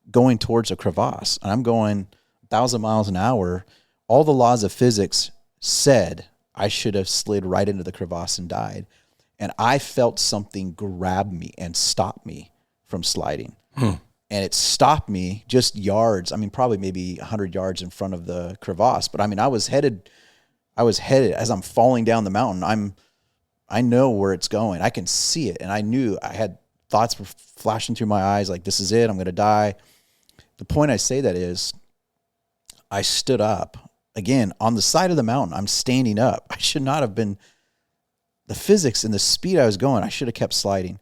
Going towards a crevasse, and I'm going 1,000 miles an hour. All the laws of physics said I should have slid right into the crevasse and died. And I felt something grab me and stop me from sliding. And it stopped me just yards. I mean, probably maybe 100 yards in front of the crevasse. But I mean, I was headed as I'm falling down the mountain. I know where it's going. I can see it. And I knew I had thoughts were flashing through my eyes like, this is it. I'm going to die. The point I say that is I stood up again on the side of the mountain. I'm standing up. I should not have been the physics and the speed I was going, I should have kept sliding,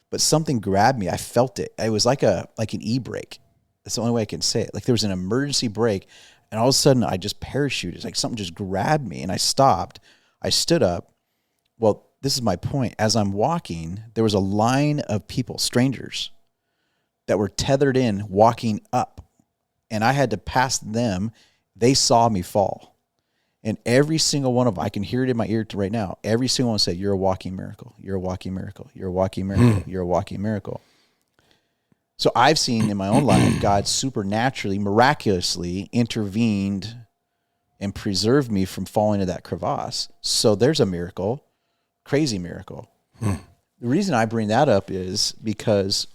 but something grabbed me. I felt it. It was like an e-brake. That's the only way I can say it. Like there was an emergency brake, and all of a sudden I just parachuted. It's like something just grabbed me, and I stopped. I stood up. Well, this is my point. As I'm walking, there was a line of people, strangers, that were tethered in, walking up, and I had to pass them. They saw me fall. And every single one of them, I can hear it in my ear right now. Every single one said, "You're a walking miracle. You're a walking miracle. You're a walking miracle. You're a walking miracle." So I've seen in my own life, God supernaturally, miraculously intervened and preserved me from falling into that crevasse. So there's a miracle, crazy miracle. The reason I bring that up is because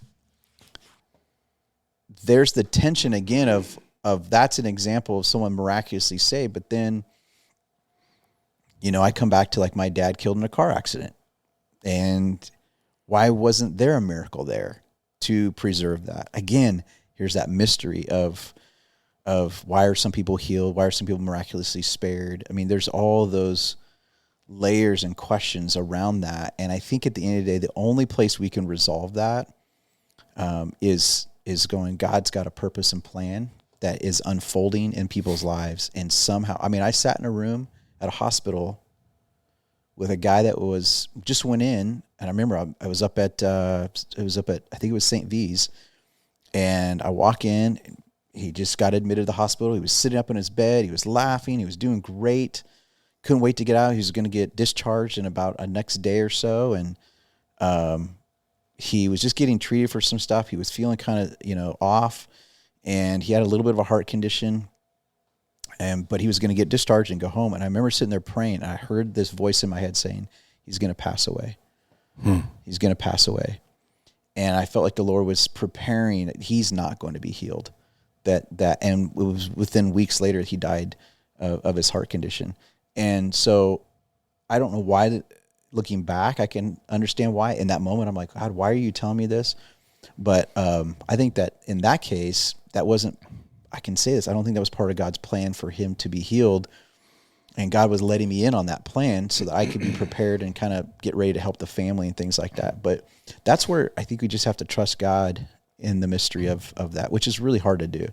there's the tension again of that's an example of someone miraculously saved, but then, I come back to like my dad killed in a car accident. And why wasn't there a miracle there to preserve that? Again, here's that mystery of why are some people healed? Why are some people miraculously spared? I mean, there's all those layers and questions around that. And I think at the end of the day, the only place we can resolve that is going, God's got a purpose and plan that is unfolding in people's lives. And somehow, I sat in a room at a hospital with a guy that just went in, and I remember I was up at I think it was St. V's, and I walk in, and he just got admitted to the hospital. He was sitting up in his bed, he was laughing, he was doing great, couldn't wait to get out. He was going to get discharged in about a next day or so, and he was just getting treated for some stuff. He was feeling kind of off, and he had a little bit of a heart condition. But he was going to get discharged and go home. And I remember sitting there praying, and I heard this voice in my head saying, he's going to pass away. He's going to pass away. And I felt like the Lord was preparing that he's not going to be healed. And it was within weeks later, he died of his heart condition. And so I don't know why, looking back, I can understand why. In that moment, I'm like, God, why are you telling me this? But I think that in that case, that wasn't, I can say this, I don't think that was part of God's plan for him to be healed. And God was letting me in on that plan so that I could be prepared and kind of get ready to help the family and things like that. But that's where I think we just have to trust God in the mystery of that, which is really hard to do.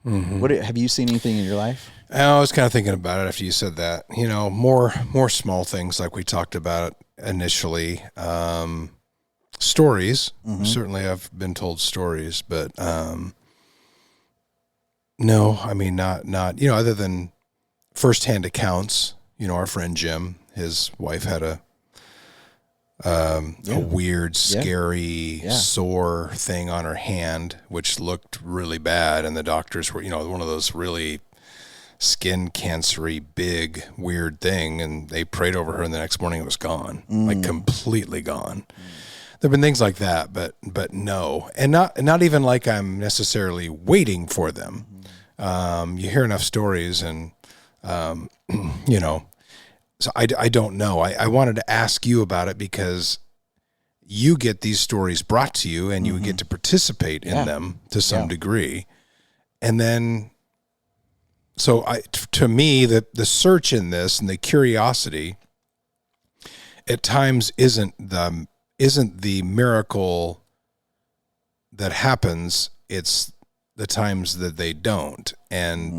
Have you seen anything in your life? I was kind of thinking about it after you said that. More small things like we talked about initially. Stories. Certainly I've been told stories, but no, not, other than firsthand accounts. Our friend Jim, his wife had a weird, scary, sore thing on her hand, which looked really bad. And the doctors were, one of those really skin cancery, big, weird thing. And they prayed over her, and the next morning it was gone, like completely gone. There've been things like that, but no, and not even like I'm necessarily waiting for them. You hear enough stories, and so I don't know. I wanted to ask you about it because you get these stories brought to you, and you get to participate in them to some degree, and then. So to me, the search in this and the curiosity at times isn't the miracle that happens. It's the times that they don't, and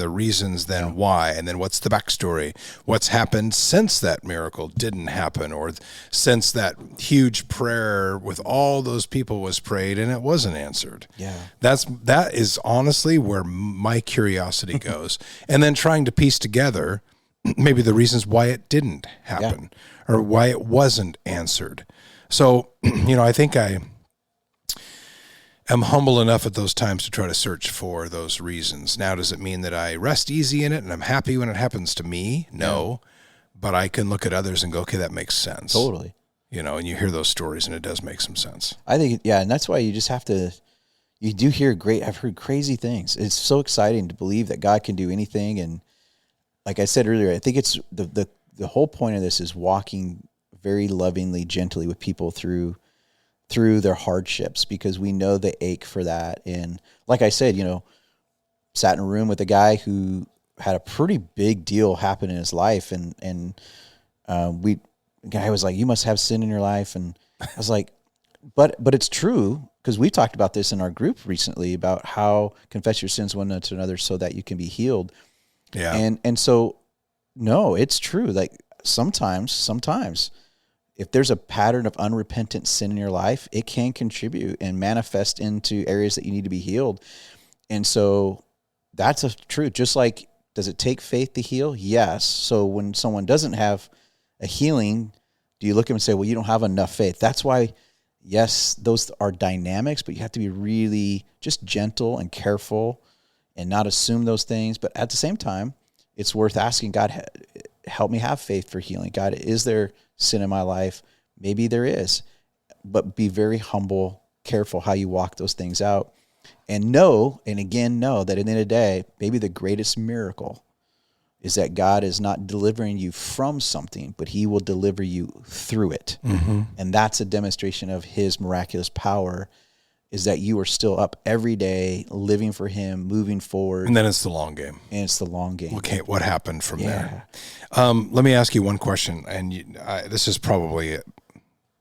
the reasons then why, and then what's the backstory? What's happened since that miracle didn't happen, or since that huge prayer with all those people was prayed and it wasn't answered? Yeah, that is honestly where my curiosity goes, and then trying to piece together maybe the reasons why it didn't happen or why it wasn't answered. So, I think I'm humble enough at those times to try to search for those reasons. Now, does it mean that I rest easy in it and I'm happy when it happens to me? No, but I can look at others and go, okay, that makes sense. Totally. And you hear those stories and it does make some sense. I think, and that's why you just have to, you do hear I've heard crazy things. It's so exciting to believe that God can do anything. And like I said earlier, I think it's the whole point of this is walking very lovingly, gently with people through their hardships, because we know the ache for that. And like I said, sat in a room with a guy who had a pretty big deal happen in his life. And the guy was like, you must have sin in your life. And I was like, but it's true, because we talked about this in our group recently about how confess your sins one to another so that you can be healed. Yeah. And so, no, it's true. Like sometimes if there's a pattern of unrepentant sin in your life, it can contribute and manifest into areas that you need to be healed. And so that's a truth. Just like, does it take faith to heal? Yes. So when someone doesn't have a healing, do you look at them and say, well, you don't have enough faith? That's why, yes, those are dynamics, but you have to be really just gentle and careful and not assume those things. But at the same time, it's worth asking God, help me have faith for healing. God, is there sin in my life? Maybe there is, but be very humble, careful how you walk those things out. And know that at the end of the day, maybe the greatest miracle is that God is not delivering you from something, but he will deliver you through it. Mm-hmm. And that's a demonstration of his miraculous power, is that you are still up every day, living for him, moving forward. And then it's the long game. And it's the long game. Okay, what happened from there? Let me ask you one question, and this is probably,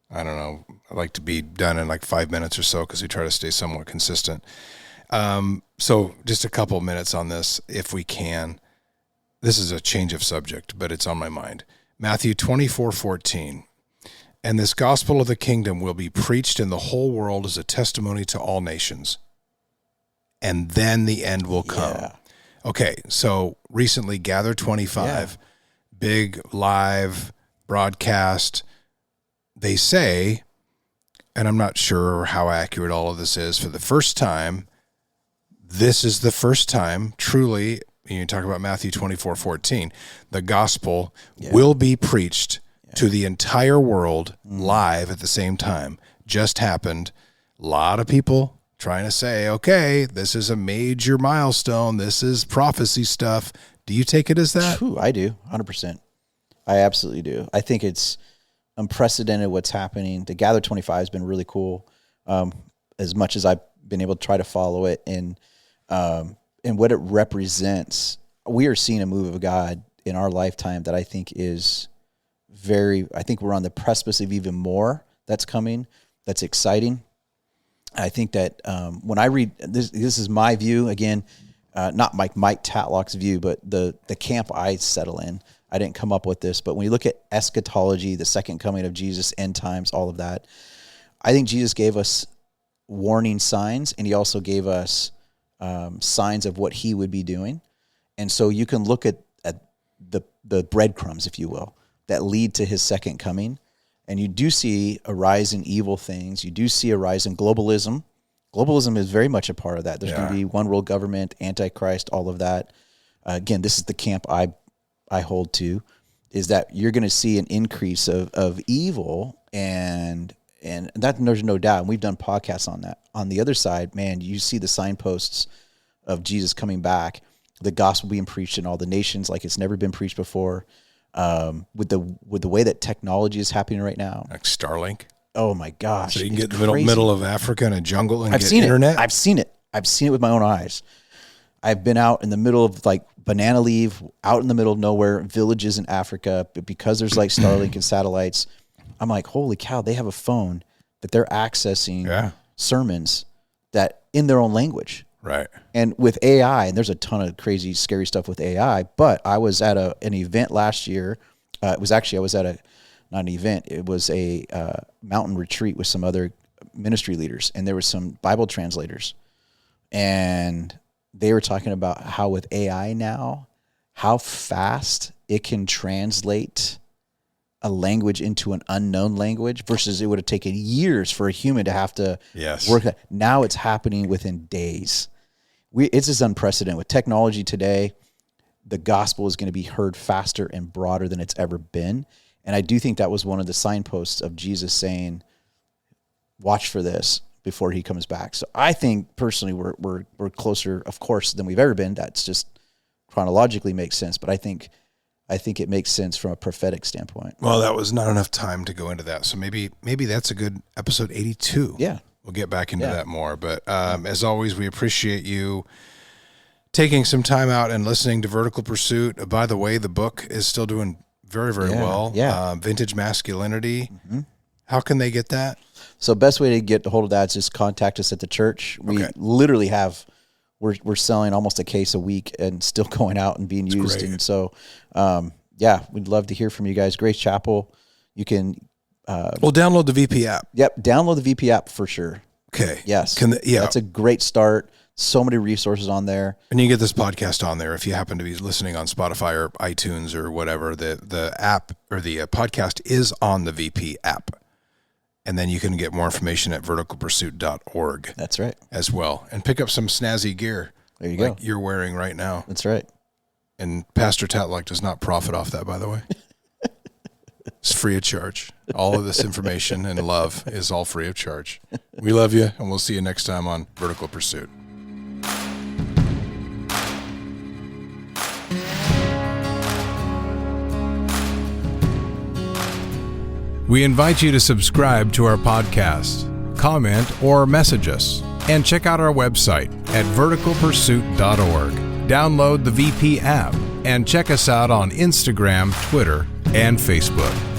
I don't know, I like to be done in like 5 minutes or so because we try to stay somewhat consistent. So just a couple of minutes on this, if we can. This is a change of subject, but it's on my mind. Matthew 24:14. And this gospel of the kingdom will be preached in the whole world as a testimony to all nations. And then the end will come. Yeah. Okay, so recently Gather 25, big live broadcast. They say, and I'm not sure how accurate all of this is, for the first time, this is the first time, truly, you talk about Matthew 24:14, the gospel will be preached to the entire world live at the same time. Just happened. A lot of people trying to say, okay, this is a major milestone. This is prophecy stuff. Do you take it as that? Ooh, I do, 100%. I absolutely do. I think it's unprecedented what's happening. The Gather 25 has been really cool, as much as I've been able to try to follow it. And what it represents, we are seeing a move of God in our lifetime that I think is I think we're on the precipice of even more that's coming. That's exciting. I think that when I read this is my view again, not Mike Tatlock's view, but the camp I settle in. I didn't come up with this, but when you look at eschatology, the second coming of Jesus, end times, all of that, I think Jesus gave us warning signs, and he also gave us signs of what he would be doing. And so you can look at the breadcrumbs, if you will, that lead to his second coming. And you do see a rise in evil things. You do see a rise in globalism. Globalism is very much a part of that. There's going to be one world government, Antichrist, all of that. Again, this is the camp I hold to, is that you're going to see an increase of evil, and that there's no doubt. And we've done podcasts on that. On the other side, man, you see the signposts of Jesus coming back, the gospel being preached in all the nations like it's never been preached before. With the way that technology is happening right now, Like Starlink? oh my gosh! So you can get in the middle of Africa in a jungle and I've get seen internet? I've seen it with my own eyes. I've been out in the middle of like banana leaf, out in the middle of nowhere, villages in Africa, but because there's like Starlink and satellites, I'm like, holy cow, they have a phone that they're accessing sermons that in their own language. Right. And with AI, and there's a ton of crazy, scary stuff with AI, but I was at an event last year. I was at not an event, it was a mountain retreat with some other ministry leaders, and there were some Bible translators. And they were talking about how with AI now, how fast it can translate a language into an unknown language versus it would have taken years for a human to have to work that. Now it's happening within days. It's just unprecedented. With technology today, the gospel is going to be heard faster and broader than it's ever been. And I do think that was one of the signposts of Jesus saying, watch for this before he comes back. So I think personally we're closer, of course, than we've ever been. That's just chronologically makes sense. But I think it makes sense from a prophetic standpoint. Well, that was not enough time to go into that. So maybe that's a good episode 82. Yeah. We'll get back into that more. But as always, we appreciate you taking some time out and listening to Vertical Pursuit. By the way, the book is still doing very, very well. Yeah. Vintage Masculinity. How can they get that? So best way to get a hold of that is just contact us at the church. We literally have, we're selling almost a case a week and still going out and being used. great. And so, we'd love to hear from you guys. Grace Chapel, you can, Well, download the VP app. Yep. Download the VP app for sure. Okay. Yes. Yeah. That's a great start. So many resources on there. And you can get this podcast on there if you happen to be listening on Spotify or iTunes or whatever. The app or the podcast is on the VP app. And then you can get more information at verticalpursuit.org. That's right. As well. And pick up some snazzy gear. There you like go. You're wearing right now. That's right. And Pastor Tatlock does not profit off that, by the way. It's free of charge. All of this information and love is all free of charge. We love you, and we'll see you next time on Vertical Pursuit. We invite you to subscribe to our podcast, comment, or message us, and check out our website at verticalpursuit.org. Download the VP app and check us out on Instagram, Twitter, and Facebook.